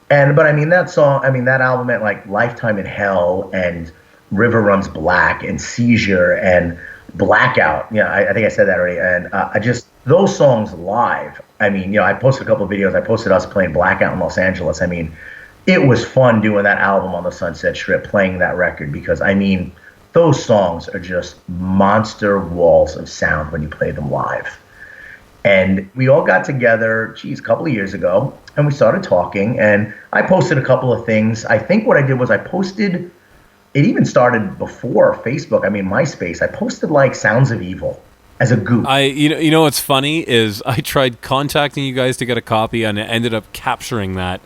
But that album meant like Lifetime in Hell and River Runs Black and Seizure and Blackout. I think I said that already. And those songs live. I posted a couple of videos. I posted us playing Blackout in Los Angeles. It was fun doing that album on the Sunset Strip, playing that record, because those songs are just monster walls of sound when you play them live. And we all got together, a couple of years ago, and we started talking, and I posted a couple of things. I think what I did was I posted it even started before Facebook. I mean, MySpace. I posted like Sounds of Evil as a goof. You know what's funny is I tried contacting you guys to get a copy, and I ended up capturing that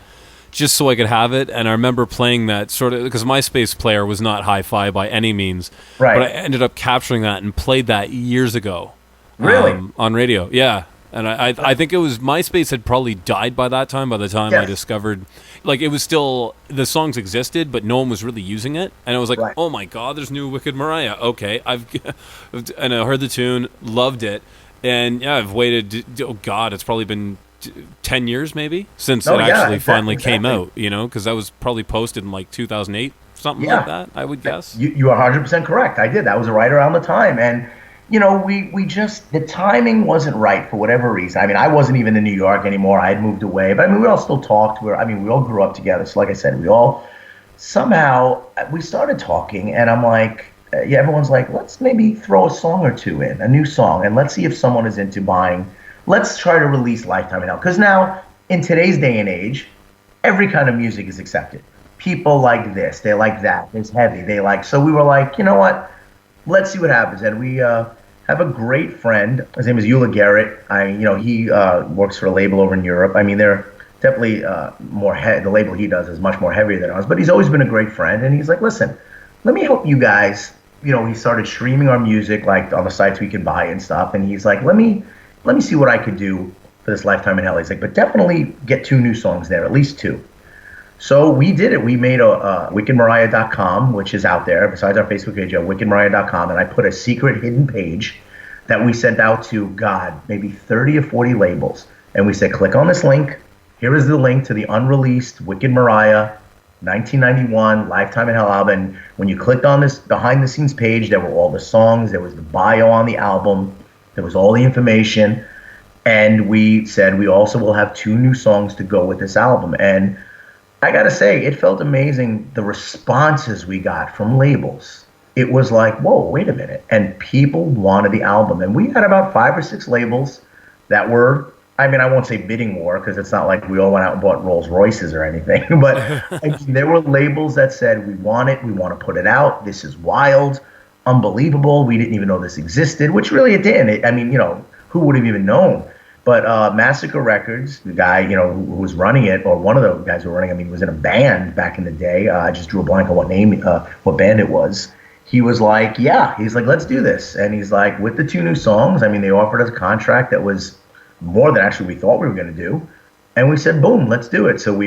just so I could have it. And I remember playing that sort of because MySpace player was not hi-fi by any means, Right. but I ended up capturing that and played that years ago. Really? On radio, yeah. And I think it was MySpace had probably died by that time. By the time I Yes. discovered, like it was still the songs existed, but no one was really using it. And I was like, Right. oh my god, there's new Wicked Maraya. Okay, and I heard the tune, loved it, and yeah, I've waited. Oh god, it's probably been 10 years maybe since Oh, it yeah, actually finally exactly. came out. You know, because that was probably posted in like 2008, something Yeah. like that. I would guess. You are 100% correct. I did. That was right around the time. And, you know, we just, the timing wasn't right for whatever reason. I mean, I wasn't even in New York anymore. I had moved away. But, I mean, we all still talked. We all grew up together. So, like I said, we started talking. And I'm like, yeah, everyone's like, let's maybe throw a song or two in, a new song. And let's see if someone is into buying. Let's try to release Lifetime in Hell. Because now, in today's day and age, every kind of music is accepted. People like this, they like that. It's heavy. So we were like, you know what? Let's see what happens. And we have a great friend. His name is Eula Garrett. He works for a label over in Europe. I mean, they're definitely the label he does is much more heavier than ours. But he's always been a great friend. And he's like, listen, let me help you guys. You know, he started streaming our music like on the sites we can buy and stuff. And he's like, let me see what I could do for this Lifetime in Hell. He's like, but definitely get 2 new songs there, at least 2. So we did it. We made a wickedmaraya.com, which is out there. Besides our Facebook page, wickedmaraya.com, and I put a secret hidden page that we sent out to, maybe 30 or 40 labels. And we said, click on this link. Here is the link to the unreleased Wicked Maraya 1991 Lifetime in Hell album. And when you clicked on this behind-the-scenes page, there were all the songs. There was the bio on the album. There was all the information. And we said we also will have 2 new songs to go with this album. And I got to say, it felt amazing, the responses we got from labels. It was like, whoa, wait a minute. And people wanted the album. And we had about 5 or 6 labels that were, I mean, I won't say bidding war because it's not like we all went out and bought Rolls Royces or anything. But I mean, there were labels that said, we want it. We want to put it out. This is wild, unbelievable. We didn't even know this existed, which really it didn't. Who would have even known? But Massacre Records, the guy, who was running it, or one of the guys who were running it, was in a band back in the day. I just drew a blank on what band it was. He was like, he's like, let's do this. And he's like, with the 2 new songs, I mean, they offered us a contract that was more than actually we thought we were going to do. And we said, boom, let's do it. So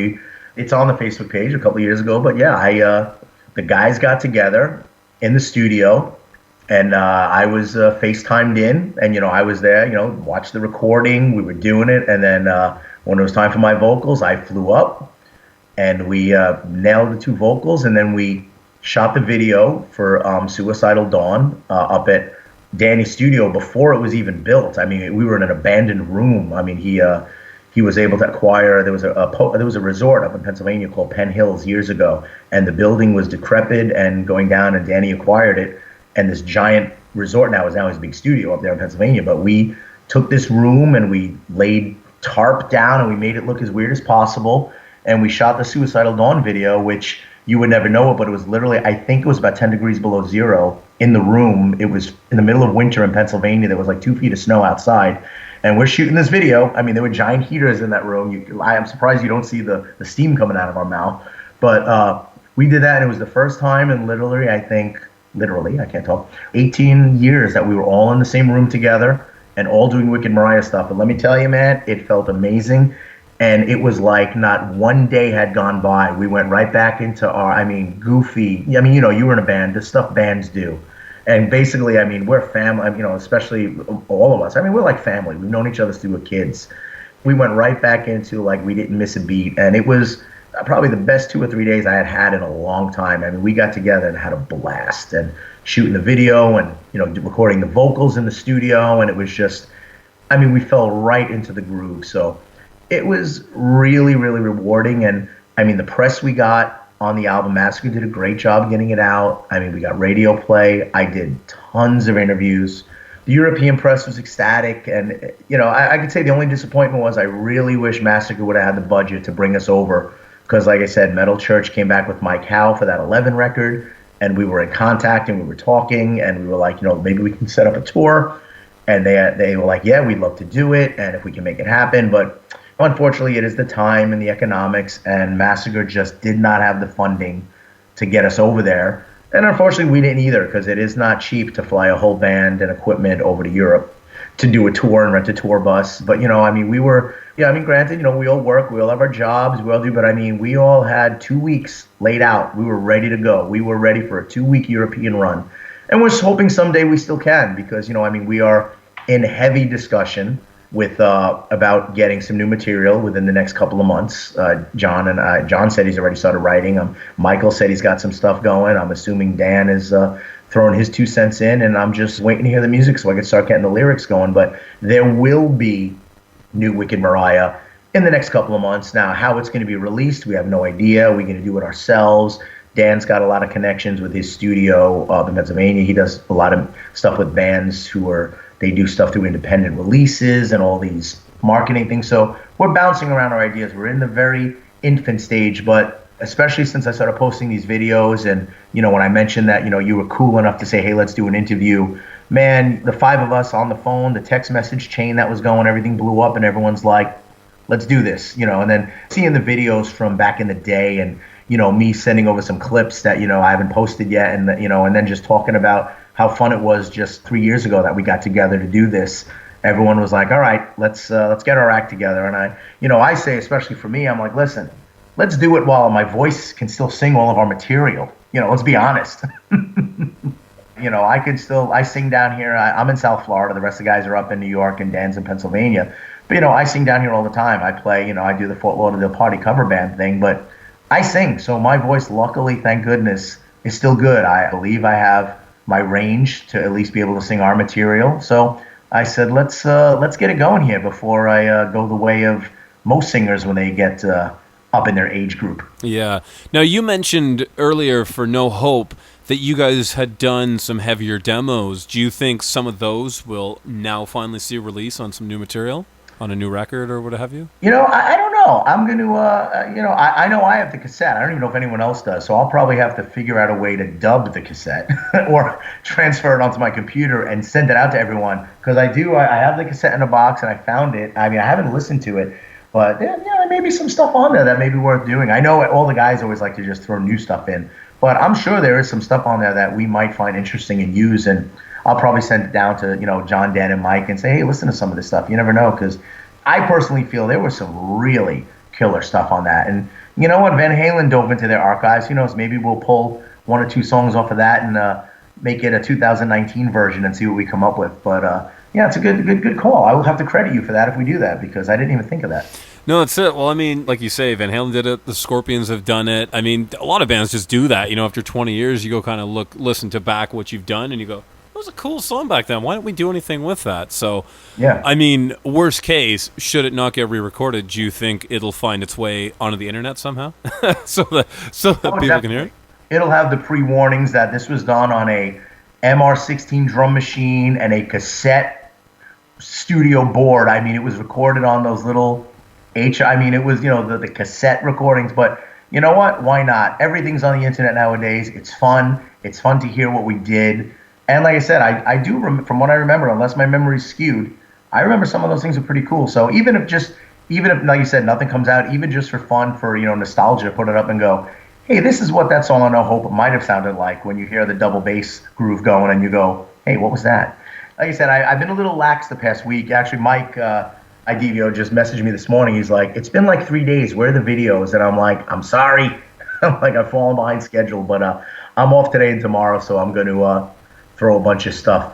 it's on the Facebook page a couple of years ago. But the guys got together in the studio. And I was FaceTimed in, and, I was there, watched the recording. We were doing it. And then when it was time for my vocals, I flew up, and we nailed the 2 vocals. And then we shot the video for Suicidal Dawn up at Danny's studio before it was even built. I mean, we were in an abandoned room. I mean, he was able to acquire, there was a resort up in Pennsylvania called Penn Hills years ago. And the building was decrepit and going down, and Danny acquired it. And this giant resort now is his big studio up there in Pennsylvania. But we took this room and we laid tarp down and we made it look as weird as possible. And we shot the Suicidal Dawn video, which you would never know it, but it was literally, I think it was about 10 degrees below zero in the room. It was in the middle of winter in Pennsylvania. There was like 2 feet of snow outside. And we're shooting this video. I mean, there were giant heaters in that room. I am surprised you don't see the steam coming out of our mouth. But we did that, and it was the first time in I can't talk, 18 years that we were all in the same room together and all doing Wicked Maraya stuff. And let me tell you, man, it felt amazing. And it was like not one day had gone by. We went right back into goofy. You were in a band, the stuff bands do. And basically, we're family, especially all of us. We're like family. We've known each other since we were kids. We went right back into we didn't miss a beat. And it was probably the best 2 or 3 days I had had in a long time. We got together and had a blast and shooting the video and, recording the vocals in the studio. And it was just, we fell right into the groove. So it was really, really rewarding. And the press we got on the album, Massacre did a great job getting it out. We got radio play. I did tons of interviews. The European press was ecstatic. And, I could say the only disappointment was I really wish Massacre would have had the budget to bring us over. Because, like I said, Metal Church came back with Mike Howe for that 11 record. and we were in contact and we were talking and we were like, maybe we can set up a tour. And they were like, yeah, we'd love to do it, and if we can make it happen. But unfortunately, it is the time and the economics, and Massacre just did not have the funding to get us over there. And unfortunately, we didn't either, because it is not cheap to fly a whole band and equipment over to Europe to do a tour and rent a tour bus. But, granted, we all work, we all have our jobs, we all do, but we all had 2 weeks laid out. We were ready to go. We were ready for a 2-week European run. And we're hoping someday we still can, because, we are in heavy discussion with about getting some new material within the next couple of months. John said he's already started writing. Michael said he's got some stuff going. I'm assuming Dan is throwing his 2 cents in, and I'm just waiting to hear the music so I can start getting the lyrics going. But there will be new Wicked Maraya in the next couple of months. Now, how it's going to be released, we have no idea. We're going to do it ourselves. Dan's got a lot of connections with his studio up in Pennsylvania. He does a lot of stuff with bands they do stuff through independent releases and all these marketing things. So we're bouncing around our ideas. We're in the very infant stage, but especially since I started posting these videos and, when I mentioned that, you were cool enough to say, hey, let's do an interview, man, the 5 of us on the phone, the text message chain that was going, everything blew up and everyone's like, let's do this, and then seeing the videos from back in the day and, me sending over some clips that, I haven't posted yet and, and then just talking about how fun it was just 3 years ago that we got together to do this. Everyone was like, all right, let's get our act together. And I say, especially for me, I'm like, listen, let's do it while my voice can still sing all of our material. Let's be honest. I sing down here. I'm in South Florida. The rest of the guys are up in New York and Dan's in Pennsylvania. But, I sing down here all the time. I play, I do the Fort Lauderdale Party cover band thing, but I sing. So my voice, luckily, thank goodness, is still good. I believe I have my range to at least be able to sing our material. So I said, let's get it going here before I go the way of most singers when they get up in their age group. Yeah. Now, you mentioned earlier for No Hope that you guys had done some heavier demos. Do you think some of those will now finally see a release on some new material, on a new record or what have you? I don't know. I'm going to, I know I have the cassette. I don't even know if anyone else does. So I'll probably have to figure out a way to dub the cassette or transfer it onto my computer and send it out to everyone. Because I have the cassette in a box and I found it. I haven't listened to it, but there may be some stuff on there that may be worth doing. I know all the guys always like to just throw new stuff in, but I'm sure there is some stuff on there that we might find interesting and use. And I'll probably send it down to, John, Dan, and Mike and say, hey, listen to some of this stuff. You never know, because I personally feel there was some really killer stuff on that. And you know what? Van Halen dove into their archives. Who knows? Maybe we'll pull 1 or 2 songs off of that and make it a 2019 version and see what we come up with. But it's a good call. I will have to credit you for that if we do that, because I didn't even think of that. No, that's it. Well, like you say, Van Halen did it. The Scorpions have done it. A lot of bands just do that. After 20 years, you go kind of listen to back what you've done, and you go, that was a cool song back then. Why didn't we do anything with that? So, yeah. Worst case, should it not get re-recorded, do you think it'll find its way onto the internet somehow, so that people can hear it? It'll have the pre-warnings that this was done on a MR16 drum machine and a cassette studio board. It was recorded on those little it was, the cassette recordings, but you know what? Why not? Everything's on the internet nowadays. It's fun. It's fun to hear what we did. And like I said, I do, from what I remember, unless my memory's skewed, I remember some of those things are pretty cool. So even if, like you said, nothing comes out, even just for fun, for, nostalgia, put it up and go, hey, this is what that song on No Hope might have sounded like when you hear the double bass groove going and you go, hey, what was that? Like I said, I've been a little lax the past week. Actually, Mike Idivio just messaged me this morning. He's like, it's been like 3 days. Where are the videos? And I'm like, I'm sorry. I'm like, I've fallen behind schedule, but I'm off today and tomorrow, so I'm going to throw a bunch of stuff.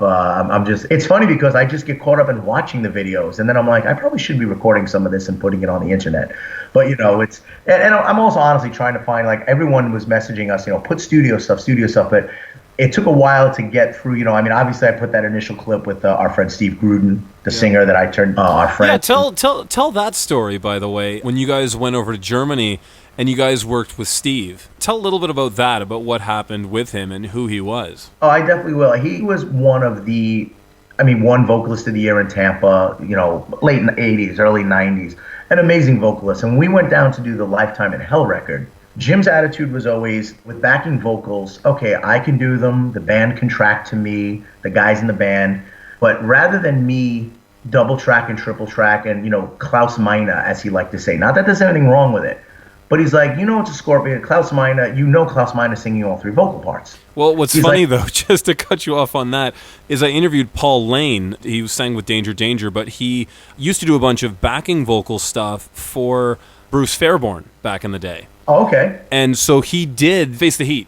It's funny because I just get caught up in watching the videos, and then I'm like, I probably should be recording some of this and putting it on the internet. But, and I'm also honestly trying to find, like, everyone was messaging us, put studio stuff, but it took a while to get through, obviously I put that initial clip with our friend Steve Gruden, the singer that I turned our friend. Yeah, tell that story, by the way, when you guys went over to Germany and you guys worked with Steve. Tell a little bit about that, about what happened with him and who he was. Oh, I definitely will. He was one vocalist of the year in Tampa, late in the 80s, early 90s, an amazing vocalist. And we went down to do the Lifetime in Hell record Jim's attitude was always, with backing vocals, okay, I can do them, the band can track to me, the guys in the band, but rather than me double track and triple track and, Klaus Meine, as he liked to say, not that there's anything wrong with it, but he's like, it's a Scorpion, Klaus Meine, Klaus Meine singing all three vocal parts. Well, what's funny, though, just to cut you off on that, is I interviewed Paul Lane. He sang with Danger Danger, but he used to do a bunch of backing vocal stuff for Bruce Fairbairn back in the day. Oh, okay. And so he did Face the Heat.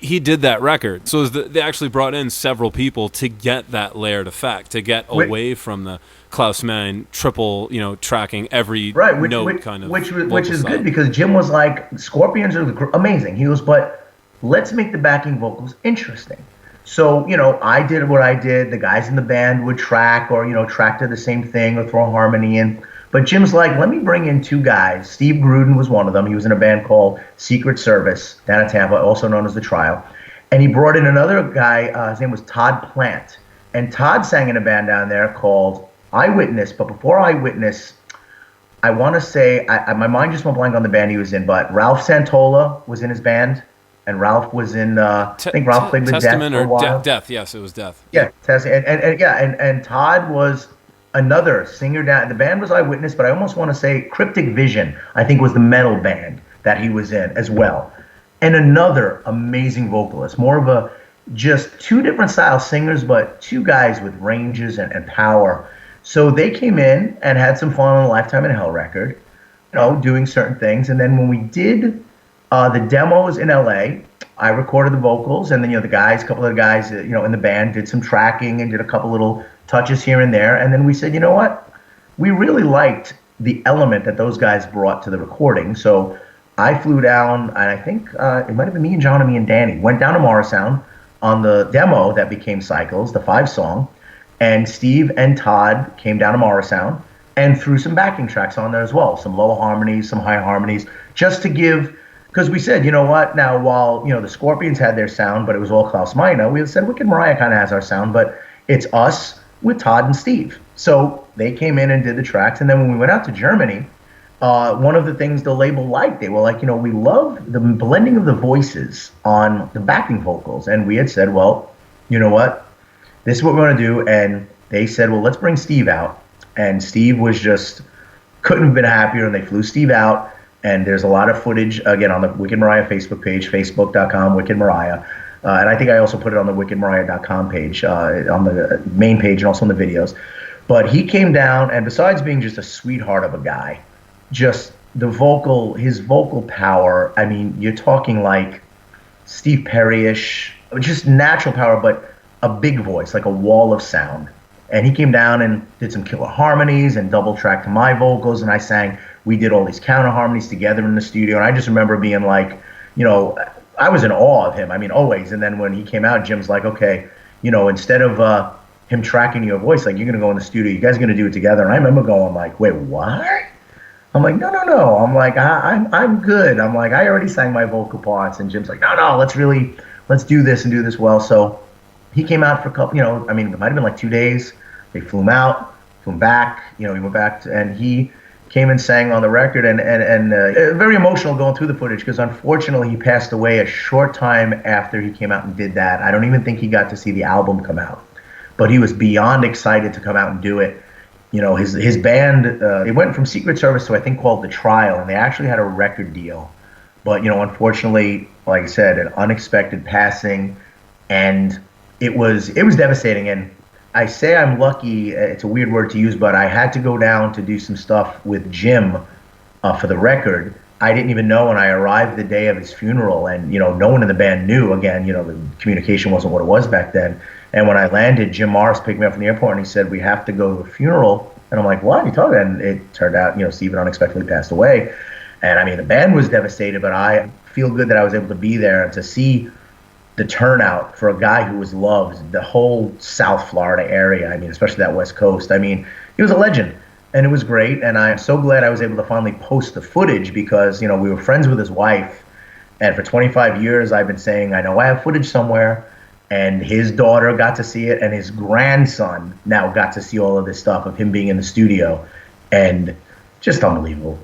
He did that record. So they actually brought in several people to get that layered effect, to get away from the Klaus Meine triple, tracking every note kind of. Which is good, because Jim was like, Scorpions are amazing. He goes, but let's make the backing vocals interesting. So, I did what I did. The guys in the band would track or, track to the same thing or throw a harmony in. But Jim's like, let me bring in two guys. Steve Gruden was one of them. He was in a band called Secret Service down in Tampa, also known as The Trial. And he brought in another guy. His name was Todd Plant. And Todd sang in a band down there called Eyewitness. But before Eyewitness, I want to say, my mind just went blank on the band he was in, but Ralph Santola was in his band. And Ralph was in, I think Ralph played with Testament Death for a while. Death, yes, it was Death. Yeah, and Todd was another singer down. The band was Eyewitness, but I almost want to say Cryptic Vision, I think, was the metal band that he was in as well. And another amazing vocalist, more of a just two different style singers, but two guys with ranges and power. So they came in and had some fun on the Lifetime in Hell record, doing certain things. And then when we did the demos in LA, I recorded the vocals, and then a couple of the guys in the band did some tracking and did a couple little touches here and there. And then we said, you know what? We really liked the element that those guys brought to the recording. So I flew down, and I think it might have been me and John and me and Danny, went down to Morrisound on the demo that became Cycles, the 5-song. And Steve and Todd came down to Morrisound and threw some backing tracks on there as well. Some low harmonies, some high harmonies, just to give, because we said, you know what, now while, the Scorpions had their sound, but it was all Klaus Meine, we said Wicked Maraya kind of has our sound, but it's us with Todd and Steve. So they came in and did the tracks. And then when we went out to Germany, one of the things the label liked, they were like, we love the blending of the voices on the backing vocals. And we had said, well, you know what, this is what we're going to do. And they said, well, let's bring Steve out. And Steve was just, couldn't have been happier. And they flew Steve out. And there's a lot of footage, again, on the Wicked Maraya Facebook page, facebook.com, Wicked Maraya. And I think I also put it on the wickedmaraya.com page, on the main page and also in the videos. But he came down, and besides being just a sweetheart of a guy, just his vocal power, I mean, you're talking like Steve Perry-ish, just natural power, but a big voice, like a wall of sound. And he came down and did some killer harmonies and double tracked to my vocals, and I sang. We did all these counter harmonies together in the studio, and I just remember being like, I was in awe of him. I mean, always. And then when he came out, Jim's like, okay, instead of him tracking your voice, like, you're going to go in the studio, you guys are going to do it together. And I remember going like, wait, what? I'm like, no. I'm like, I'm good. I'm like, I already sang my vocal parts. And Jim's like, no, let's do this and do this well. So he came out for a couple, it might have been like 2 days. They flew him out, flew him back, he went back and he came and sang on the record, and very emotional going through the footage, because unfortunately he passed away a short time after he came out and did that. I don't even think he got to see the album come out, but he was beyond excited to come out and do it. His band, they went from Secret Service to, I think, called The Trial, and they actually had a record deal. But, unfortunately, like I said, an unexpected passing, and it was devastating. And I say I'm lucky, it's a weird word to use, but I had to go down to do some stuff with Jim for the record. I didn't even know when I arrived the day of his funeral, and, no one in the band knew. Again, the communication wasn't what it was back then. And when I landed, Jim Morris picked me up from the airport, and he said, we have to go to a funeral. And I'm like, what are you talking about? And it turned out, Steven unexpectedly passed away. And I mean, the band was devastated, but I feel good that I was able to be there and to see the turnout for a guy who was loved, the whole South Florida area. I mean, especially that West Coast. I mean, he was a legend, and it was great. And I'm so glad I was able to finally post the footage, because, we were friends with his wife. And for 25 years, I've been saying, I know I have footage somewhere. And his daughter got to see it, and his grandson now got to see all of this stuff of him being in the studio. And just unbelievable.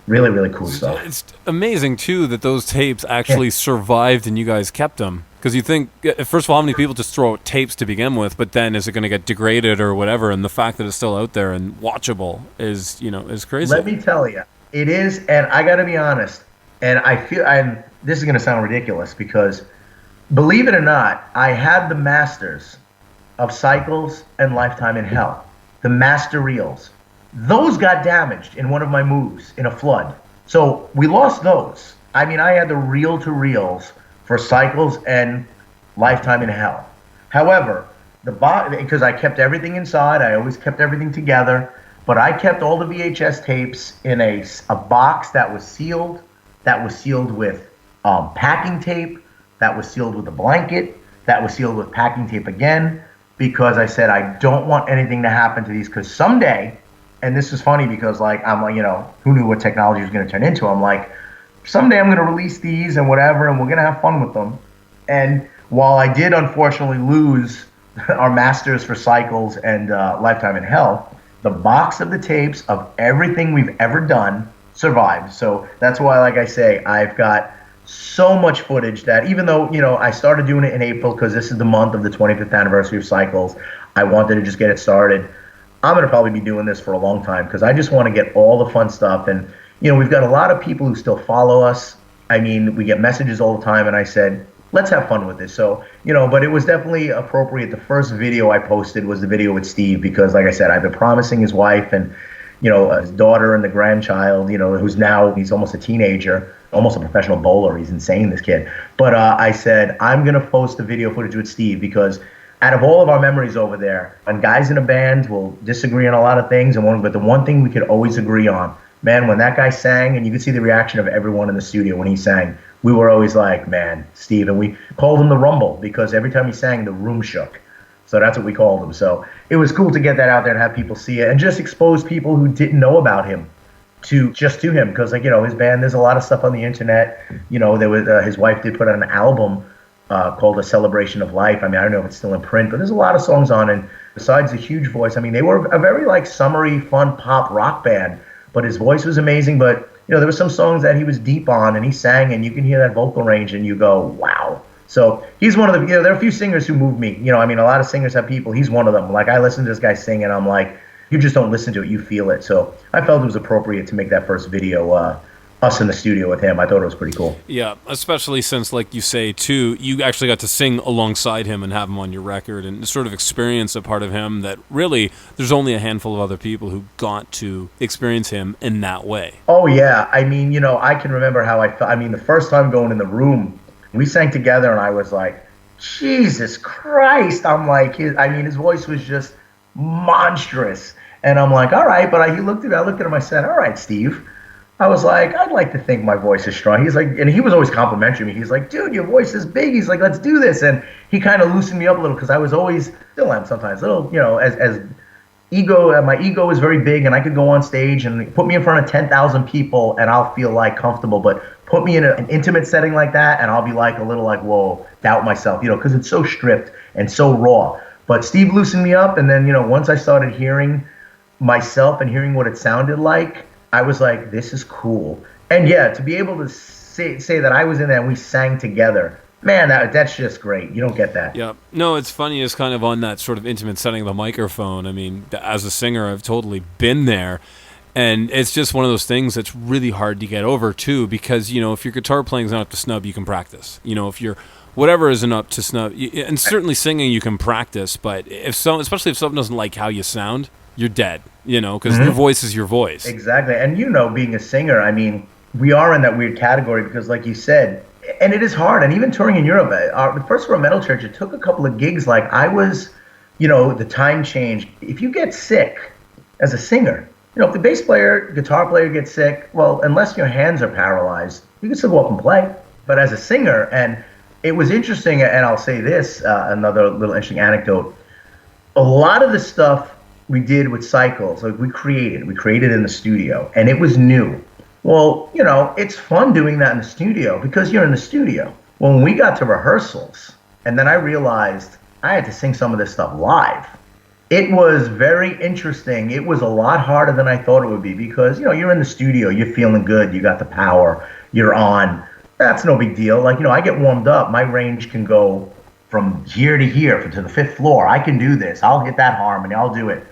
Really, really cool stuff. It's amazing, too, that those tapes actually survived and you guys kept them. Because you think, first of all, how many people just throw out tapes to begin with, but then is it going to get degraded or whatever? And the fact that it's still out there and watchable is, is crazy. Let me tell you, it is, and I got to be honest, and this is going to sound ridiculous because, believe it or not, I had the masters of Cycles and Lifetime in Hell, the master reels. Those got damaged in one of my moves in a flood. So we lost those. I mean, I had the reel-to-reels for Cycles and Lifetime in Hell. However, because I kept everything inside, I always kept everything together, but I kept all the VHS tapes in a box that was sealed with packing tape, that was sealed with a blanket, that was sealed with packing tape again, because I said I don't want anything to happen to these, because someday, and this is funny because I'm like, who knew what technology was going to turn into? I'm like, someday I'm going to release these and whatever, and we're going to have fun with them. And while I did unfortunately lose our masters for Cycles and Lifetime in Hell, the box of the tapes of everything we've ever done survived. So that's why, like I say, I've got so much footage that even though, I started doing it in April because this is the month of the 25th anniversary of Cycles, I wanted to just get it started. I'm going to probably be doing this for a long time because I just want to get all the fun stuff. And, we've got a lot of people who still follow us. I mean, we get messages all the time, and I said, let's have fun with this. So, but it was definitely appropriate. The first video I posted was the video with Steve because, like I said, I've been promising his wife and, his daughter and the grandchild, he's almost a teenager, almost a professional bowler. He's insane, this kid. But I said, I'm going to post the video footage with Steve because out of all of our memories over there, and guys in a band will disagree on a lot of things, but the one thing we could always agree on, man, when that guy sang, and you could see the reaction of everyone in the studio when he sang, we were always like, man, Steve, and we called him the Rumble because every time he sang, the room shook. So that's what we called him. So it was cool to get that out there and have people see it and just expose people who didn't know about him to him because, his band, there's a lot of stuff on the internet. There was his wife did put out an album called A Celebration of Life. I mean, I don't know if it's still in print, but there's a lot of songs on it. Besides the huge voice, I mean, they were a very summery, fun pop rock band, but his voice was amazing. But, there were some songs that he was deep on and he sang and you can hear that vocal range and you go, wow. So he's one of the, there are a few singers who move me. I mean, a lot of singers have people. He's one of them. Like, I listen to this guy sing and I'm like, you just don't listen to it, you feel it. So I felt it was appropriate to make that first video us in the studio with him. I thought it was pretty cool. Yeah, especially since, like you say, too, you actually got to sing alongside him and have him on your record and sort of experience a part of him that really there's only a handful of other people who got to experience him in that way. Oh, yeah. I mean, I can remember how I felt. I mean, the first time going in the room, we sang together and I was like, Jesus Christ. I'm like, his voice was just monstrous. And I'm like, all right. But I looked at him, I said, all right, Steve. I was like, I'd like to think my voice is strong. He's like, and he was always complimenting me. He's like, dude, your voice is big. He's like, let's do this. And he kind of loosened me up a little because I was always, still am sometimes, a little, as ego, my ego is very big and I could go on stage and put me in front of 10,000 people and I'll feel comfortable. But put me in an intimate setting like that and I'll be a little whoa, doubt myself, because it's so stripped and so raw. But Steve loosened me up. And then, once I started hearing myself and hearing what it sounded like, I was like, this is cool. And yeah, to be able to say that I was in there and we sang together, man, that's just great. You don't get that. Yeah. No, it's funny. It's kind of on that sort of intimate setting of the microphone. I mean, as a singer, I've totally been there. And it's just one of those things that's really hard to get over, too, because, if your guitar playing's not up to snub, you can practice. If you're whatever isn't up to snub, and certainly singing you can practice, but especially if someone doesn't like how you sound, you're dead, because your voice is your voice. Exactly. And, being a singer, I mean, we are in that weird category because, like you said, and it is hard. And even touring in Europe, the first Row Metal Church, it took a couple of gigs. I was, the time changed. If you get sick as a singer, if the bass player, guitar player gets sick, well, unless your hands are paralyzed, you can still go up and play. But as a singer, and it was interesting, and I'll say this, another little interesting anecdote, a lot of the stuff we did with Cycles, we created in the studio, and it was new. Well, it's fun doing that in the studio because you're in the studio. When we got to rehearsals, and then I realized I had to sing some of this stuff live. It was very interesting. It was a lot harder than I thought it would be because, you're in the studio, you're feeling good, you got the power, you're on. That's no big deal. Like, I get warmed up. My range can go from here to here to the fifth floor. I can do this. I'll hit that harmony. I'll do it.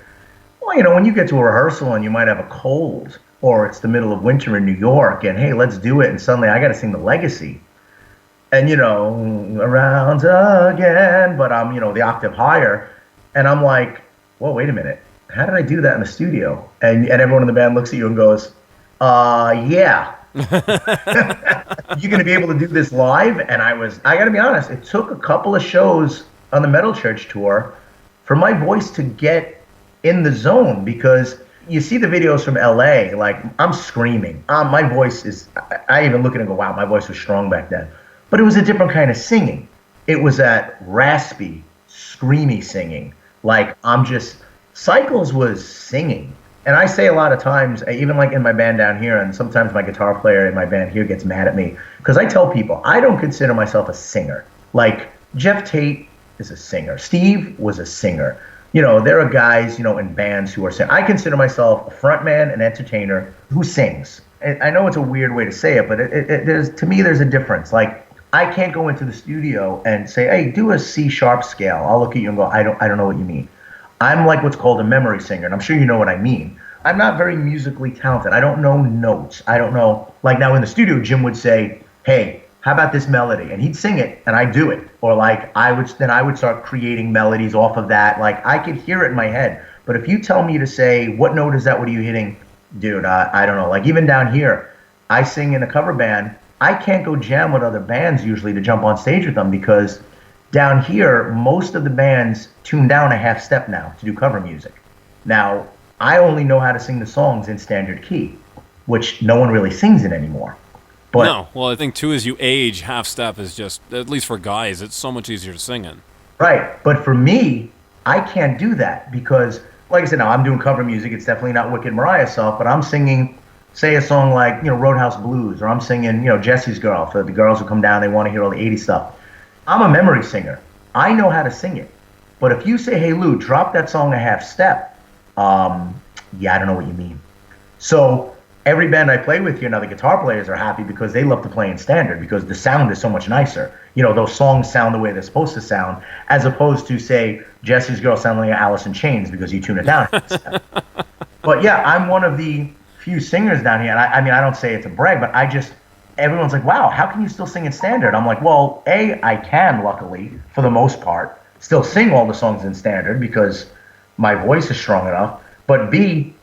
Well, when you get to a rehearsal and you might have a cold or it's the middle of winter in New York and, hey, let's do it. And suddenly I got to sing the Legacy. And, around again, but I'm, the octave higher. And I'm like, whoa, wait a minute. How did I do that in the studio? And everyone in the band looks at you and goes, yeah. You're going to be able to do this live? And I got to be honest, it took a couple of shows on the Metal Church tour for my voice to get in the zone because you see the videos from LA, like I'm screaming. My voice is, I even look at it and go, wow, my voice was strong back then. But it was a different kind of singing. It was that raspy, screamy singing. Like Cycles was singing. And I say a lot of times, even like in my band down here, and sometimes my guitar player in my band here gets mad at me, because I tell people, I don't consider myself a singer. Like, Jeff Tate is a singer. Steve was a singer. There are guys, in bands who are singing. I consider myself a frontman, an entertainer who sings. And I know it's a weird way to say it, but to me, there's a difference. Like, I can't go into the studio and say, hey, do a C-sharp scale. I'll look at you and go, I don't know what you mean. I'm like what's called a memory singer, and I'm sure you know what I mean. I'm not very musically talented. I don't know notes. I don't know. Like now in the studio, Jim would say, hey, how about this melody? And he'd sing it, and I'd do it. Or like I would start creating melodies off of that. Like I could hear it in my head. But if you tell me to say, what note is that? What are you hitting? Dude, I don't know. Like even down here, I sing in a cover band. I can't go jam with other bands usually to jump on stage with them because down here, most of the bands tune down a half step now to do cover music. Now, I only know how to sing the songs in standard key, which no one really sings it anymore. But, no, well, I think too, as you age, half step is just, at least for guys, it's so much easier to sing in. Right, but for me, I can't do that because, like I said, now I'm doing cover music. It's definitely not Wicked Maraya stuff, but I'm singing, say a song like, Roadhouse Blues, or I'm singing, Jesse's Girl, for the girls who come down, they want to hear all the 80s stuff. I'm a memory singer. I know how to sing it. But if you say, hey, Lou, drop that song a half step, I don't know what you mean. So every band I play with here now, the guitar players are happy because they love to play in standard because the sound is so much nicer. Those songs sound the way they're supposed to sound, as opposed to, say, Jesse's Girl sounding like Alice in Chains because you tune it down. But yeah, I'm one of the few singers down here. And I don't say it to brag, but everyone's like, wow, how can you still sing in standard? I'm like, well, A, I can, luckily, for the most part, still sing all the songs in standard because my voice is strong enough. But B,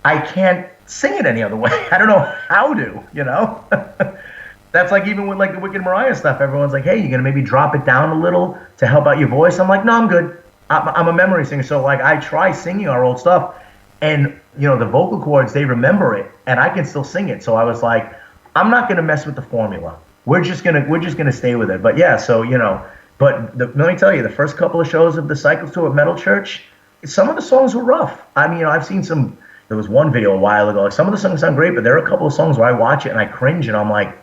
I can't sing it any other way. I don't know how to, That's like even with like the Wicked Maraya stuff. Everyone's like, hey, you're going to maybe drop it down a little to help out your voice? I'm like, no, I'm good. I'm a memory singer. So like I try singing our old stuff and, the vocal cords, they remember it and I can still sing it. So I was like, I'm not going to mess with the formula. We're just gonna stay with it. But yeah, so but let me tell you, the first couple of shows of the Cycles tour at Metal Church, some of the songs were rough. I've seen some. There was one video a while ago. Like some of the songs sound great, but there are a couple of songs where I watch it and I cringe and I'm like,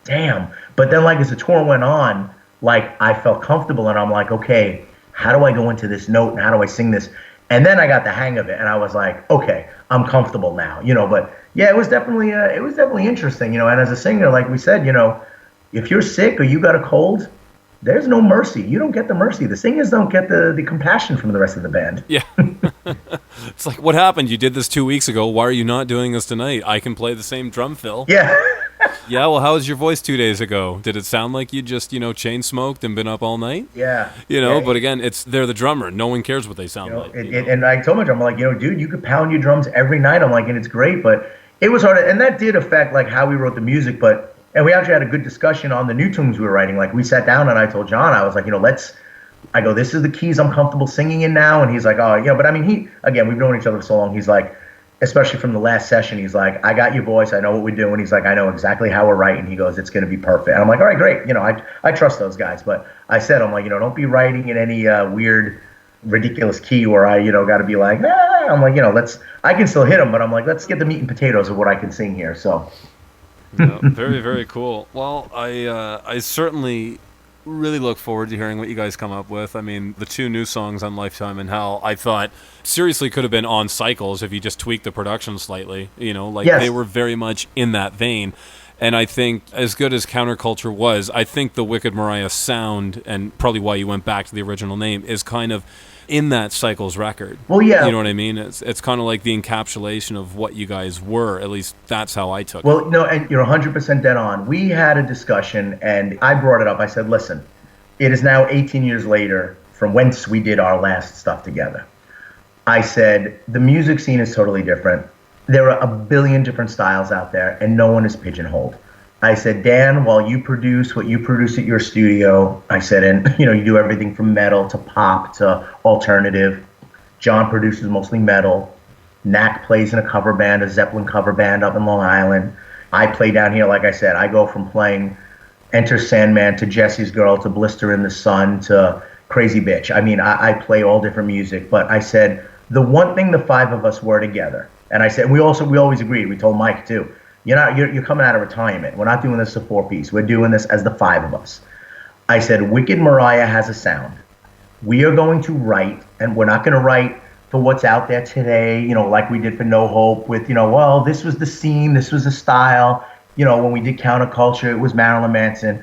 damn. But then like as the tour went on, like I felt comfortable and I'm like, okay, how do I go into this note and how do I sing this? And then I got the hang of it and I was like, okay, I'm comfortable now, But yeah, it was definitely interesting, And as a singer, like we said, if you're sick or you got a cold, there's no mercy. You don't get the mercy. The singers don't get the compassion from the rest of the band. Yeah. It's like, what happened? You did this 2 weeks ago. Why are you not doing this tonight? I can play the same drum fill. Yeah. Yeah, well, how was your voice 2 days ago? Did it sound like you just, chain smoked and been up all night? Yeah. But again, they're the drummer. No one cares what they sound like. And I told my drummer, I'm like, dude, you could pound your drums every night. I'm like, and it's great, but it was hard. And that did affect like how we wrote the music, and we actually had a good discussion on the new tunes we were writing. Like we sat down and I told John, I was like, I go, this is the keys I'm comfortable singing in now. And he's like, oh, yeah. But we've known each other for so long. He's like, especially from the last session, he's like, I got your voice. I know what we're doing. He's like, I know exactly how we're writing. He goes, it's going to be perfect. And I'm like, all right, great. I trust those guys. But I said, I'm like, don't be writing in any weird, ridiculous key where I, got to be like, I'm like, I can still hit them. But I'm like, let's get the meat and potatoes of what I can sing here. So. Yeah, very, very cool. Well, I certainly really look forward to hearing what you guys come up with. I mean, the 2 new songs on Lifetime and Hell, I thought seriously could have been on Cycles if you just tweaked the production slightly. Yes. They were very much in that vein. And I think as good as Counterculture was, I think the Wicked Maraya sound, and probably why you went back to the original name, is kind of in that Cycles record. Well, yeah. You know what I mean? It's kind of like the encapsulation of what you guys were. At least that's how I took it. Well, no, and you're 100% dead on. We had a discussion, and I brought it up. I said, listen, it is now 18 years later from whence we did our last stuff together. I said, the music scene is totally different. There are a billion different styles out there, and no one is pigeonholed. I said, Dan, while you produce what you produce at your studio, I said, and you do everything from metal to pop to alternative. John produces mostly metal. Knack plays in a cover band, a Zeppelin cover band up in Long Island. I play down here, like I said, I go from playing Enter Sandman to Jesse's Girl to Blister in the Sun to Crazy Bitch. I mean, I play all different music, but I said, the one thing the 5 of us were together, and I said, we always agreed, we told Mike too, you're coming out of retirement. We're not doing this as a 4-piece. We're doing this as the 5 of us. I said, Wicked Maraya has a sound. We are going to write, and we're not going to write for what's out there today, like we did for No Hope with, well, this was the scene, this was the style. When we did Counterculture, it was Marilyn Manson.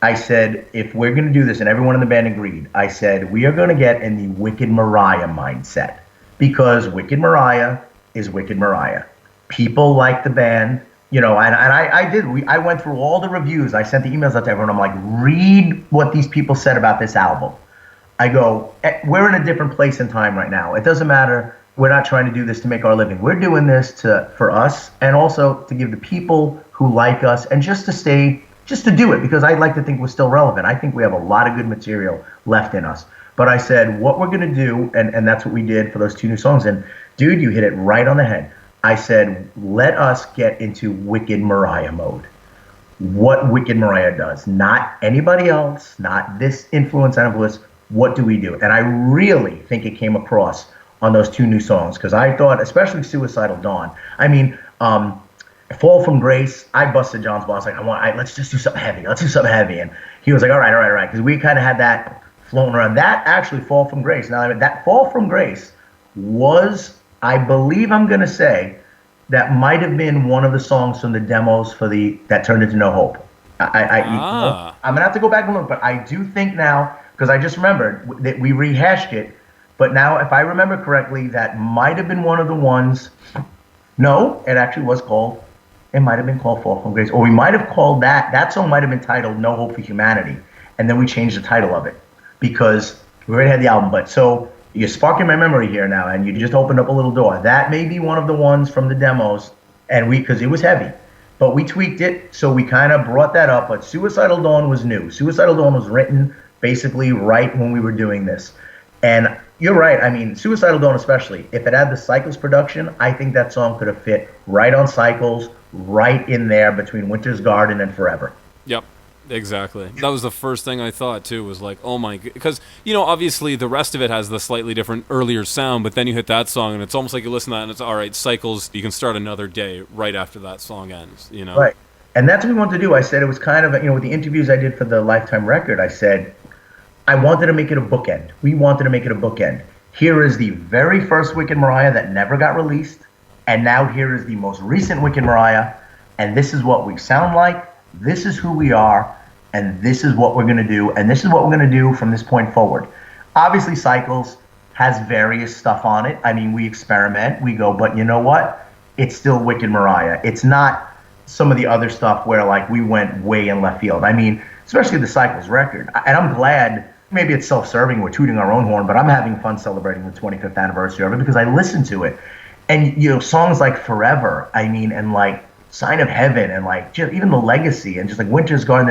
I said, if we're going to do this, and everyone in the band agreed, I said, we are going to get in the Wicked Maraya mindset, because Wicked Maraya is Wicked Maraya. People like the band. I went through all the reviews. I sent the emails out to everyone. I'm like, read what these people said about this album. I go, we're in a different place in time right now. It doesn't matter. We're not trying to do this to make our living. We're doing this for us, and also to give the people who like us, and just to do it, because I like to think we're still relevant. I think we have a lot of good material left in us. But I said, what we're going to do, and that's what we did for those 2 new songs. And dude, you hit it right on the head. I said, let us get into Wicked Maraya mode. What Wicked Maraya does, not anybody else, not this influence, what do we do? And I really think it came across on those 2 new songs, because I thought, especially Suicidal Dawn, Fall from Grace, I busted John's boss, let's just do something heavy. And he was like, all right, because we kind of had that floating around. That actually, Fall from Grace, that Fall from Grace was, I believe I'm going to say, that might have been one of the songs from the demos that turned into No Hope. I'm going to have to go back and look, but I do think now, because I just remembered that we rehashed it, but now if I remember correctly, that might have been one of the ones. No, it actually was called, it might have been called Fall from Grace, or we might have called that song might have been titled No Hope for Humanity, and then we changed the title of it, because we already had the album. But so you're sparking my memory here now, and you just opened up a little door. That may be one of the ones from the demos, and because it was heavy, but we tweaked it, so we kind of brought that up. But Suicidal Dawn was new. Suicidal Dawn was written basically right when we were doing this. And you're right. Suicidal Dawn especially, if it had the Cycles production, I think that song could have fit right on Cycles, right in there between Winter's Garden and Forever. Yep. Exactly. That was the first thing I thought too, was like, oh my, because obviously the rest of it has the slightly different earlier sound, but then you hit that song and it's almost like you listen to that and it's all right, Cycles, you can start another day right after that song ends, Right. And that's what we wanted to do. I said it was kind of, with the interviews I did for the Lifetime record, I said, I wanted to make it a bookend. We wanted to make it a bookend. Here is the very first Wicked Maraya that never got released, and now here is the most recent Wicked Maraya, and this is what we sound like, this is who we are, and this is what we're going to do, and this is what we're going to do from this point forward. Obviously, Cycles has various stuff on it. We experiment, we go, but you know what? It's still Wicked Maraya. It's not some of the other stuff where, we went way in left field. Especially the Cycles record. And I'm glad, maybe it's self-serving, we're tooting our own horn, but I'm having fun celebrating the 25th anniversary of it because I listened to it. And, songs like Forever, and Sign of Heaven, and just even The Legacy, and just Winter's Garden,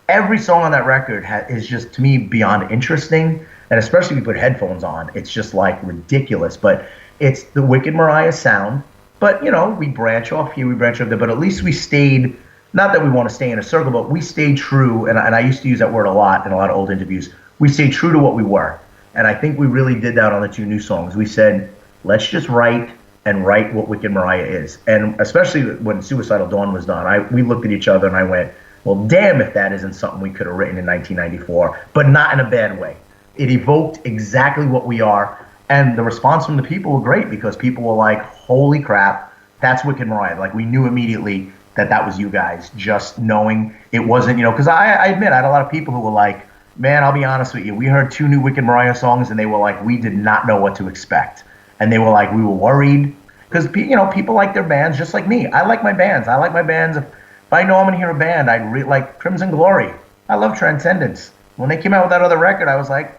every song on that record is just, to me, beyond interesting. And especially if you put headphones on, it's just ridiculous. But it's the Wicked Maraya sound. But, we branch off here, we branch off there, but at least we stayed, not that we want to stay in a circle, but we stayed true, and I used to use that word a lot in a lot of old interviews. We stayed true to what we were. And I think we really did that on the 2 new songs. We said, let's just write what Wicked Maraya is. And especially when Suicidal Dawn was done, we looked at each other and I went, Well, damn if that isn't something we could have written in 1994, but not in a bad way. It evoked exactly what we are, and the response from the people were great because people were like, holy crap, that's Wicked Mariah. Like, we knew immediately that was you guys, just knowing it wasn't, because I admit I had a lot of people who were like, man, I'll be honest with you, we heard 2 new Wicked Mariah songs and they were like, we did not know what to expect. And they were like, we were worried. Because, people like their bands just like me. I like my bands. If I know I'm going to hear a band, like Crimson Glory. I love Transcendence. When they came out with that other record, I was like,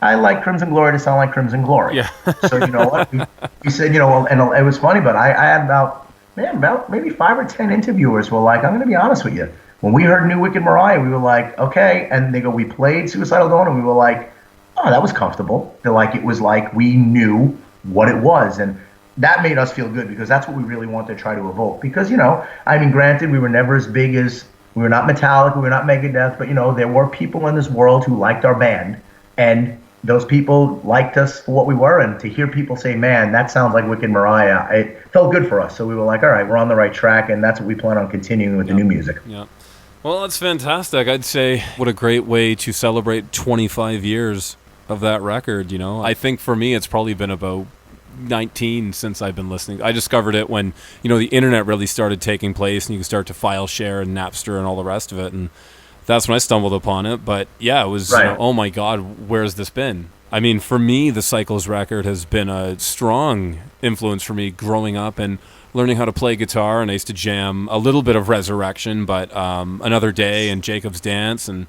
I like Crimson Glory to sound like Crimson Glory. Yeah. So you know what? We said, and it was funny, but I had about maybe 5 or 10 interviewers were like, I'm going to be honest with you. When we heard New Wicked Mariah, we were like, okay. And they go, we played Suicidal Dawn, and we were like, oh, that was comfortable. They're like, it was like we knew what it was. And that made us feel good because that's what we really want to try to evoke. Because, granted, we were never as big as, we were not Metallica, we were not Megadeth, but, there were people in this world who liked our band. And those people liked us for what we were. And to hear people say, man, that sounds like Wicked Mariah, it felt good for us. So we were like, all right, we're on the right track. And that's what we plan on continuing with the new music. Yeah. Well, that's fantastic. I'd say what a great way to celebrate 25 years of that record, I think for me it's probably been about 19 since I've been listening. I discovered it when, the internet really started taking place and you could start to file share and Napster and all the rest of it, and that's when I stumbled upon it. But yeah, it was, right. Oh my God, where's this been? I mean, for me, the Cycles record has been a strong influence for me growing up and learning how to play guitar, and I used to jam a little bit of Resurrection, but Another Day and Jacob's Dance and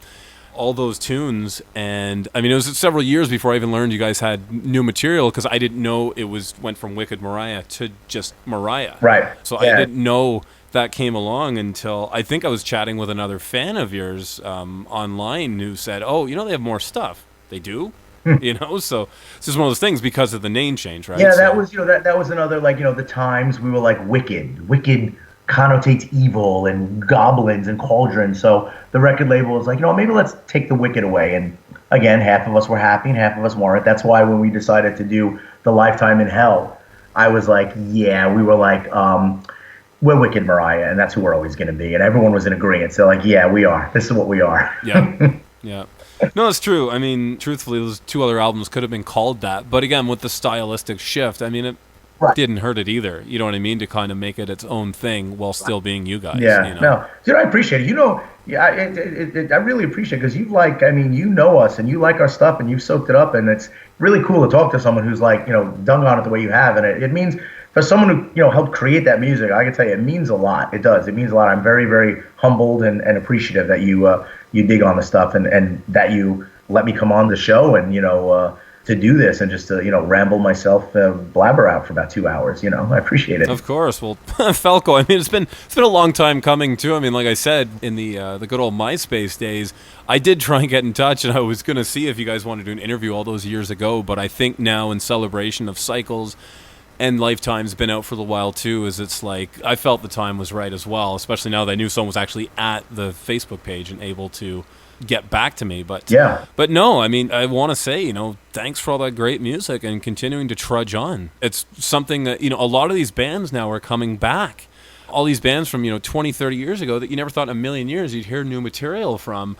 all those tunes. And I mean, it was several years before I even learned you guys had new material, because I didn't know it went from Wicked Mariah to just Mariah. Right. So yeah. I didn't know that came along until I think I was chatting with another fan of yours online who said, oh, they have more stuff. They do? So it's just one of those things because of the name change, right? Yeah, so, that was, that was another, the times we were like Wicked connotates evil and goblins and cauldrons. So the record label was like, maybe let's take the Wicked away. And again, half of us were happy and half of us weren't. That's why when we decided to do the Lifetime in Hell, I was like, yeah, we were like, we're Wicked Mariah, and that's who we're always going to be. And everyone was in agreement. So like, yeah, we are. This is what we are. Yeah. Yeah. No, it's true. I mean, truthfully, those 2 other albums could have been called that. But again, with the stylistic shift, I mean, it didn't hurt it either. You know what I mean? To kind of make it its own thing while still being you guys. Yeah, no. I appreciate it. I really appreciate it because you know us and you like our stuff and you've soaked it up, and it's really cool to talk to someone who's like, dung on it the way you have. And it means for someone who, helped create that music, I can tell you it means a lot. It does. It means a lot. I'm very, very humbled and appreciative that you dig on the stuff and that you let me come on the show and, to do this and just to, ramble myself, blabber out for about 2 hours. I appreciate it. Of course. Well, Falco, I mean, it's been a long time coming too. I mean, like I said, in the good old MySpace days, I did try and get in touch, and I was going to see if you guys wanted to do an interview all those years ago. But I think now, in celebration of Cycles and Lifetime's been out for a while too, is it's like I felt the time was right as well, especially now that I knew someone was actually at the Facebook page and able to get back to me. But yeah. But no, I mean, I want to say, thanks for all that great music and continuing to trudge on. It's something that, a lot of these bands now are coming back. All these bands from, 20, 30 years ago that you never thought in a million years you'd hear new material from.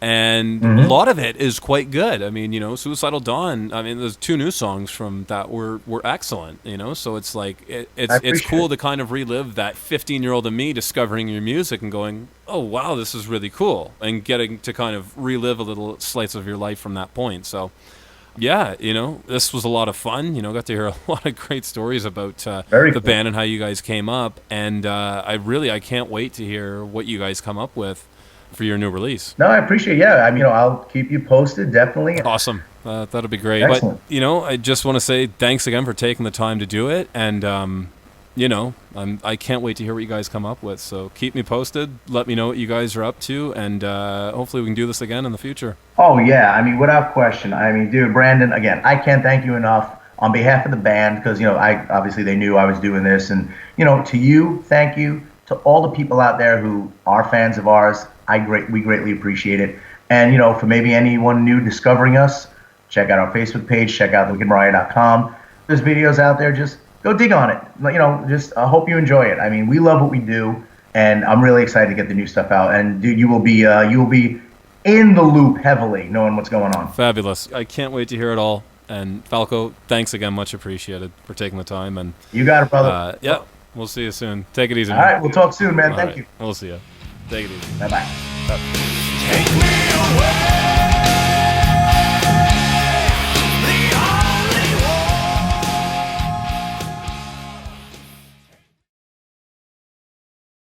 And a lot of it is quite good. I mean, Suicidal Dawn, I mean, there's 2 new songs from that were excellent, so it's like, it's cool to kind of relive that 15-year-old of me discovering your music and going, oh, wow, this is really cool, and getting to kind of relive a little slice of your life from that point. So, yeah, this was a lot of fun. Got to hear a lot of great stories about the band and how you guys came up. And I can't wait to hear what you guys come up with for your new release. No, I appreciate it. Yeah, I'll keep you posted, definitely. Awesome. That'll be great. Excellent. But, I just want to say thanks again for taking the time to do it. And, I can't wait to hear what you guys come up with. So keep me posted. Let me know what you guys are up to. And hopefully we can do this again in the future. Oh, yeah. Without question. Dude, Brandon, again, I can't thank you enough on behalf of the band because, obviously they knew I was doing this. And, to you, thank you. To all the people out there who are fans of ours, we greatly appreciate it. And, for maybe anyone new discovering us, check out our Facebook page, check out wickedmariah.com. There's videos out there, just go dig on it. I hope you enjoy it. We love what we do. and I'm really excited to get the new stuff out. And dude, you will be in the loop heavily, knowing what's going on. Fabulous. I can't wait to hear it all. And Falco, thanks again, much appreciated for taking the time. And you got it, brother. Yeah, we'll see you soon. Take it easy. All right, we'll talk soon, man. All Thank right. you. We'll see you. Take it easy. Bye-bye. Take me away.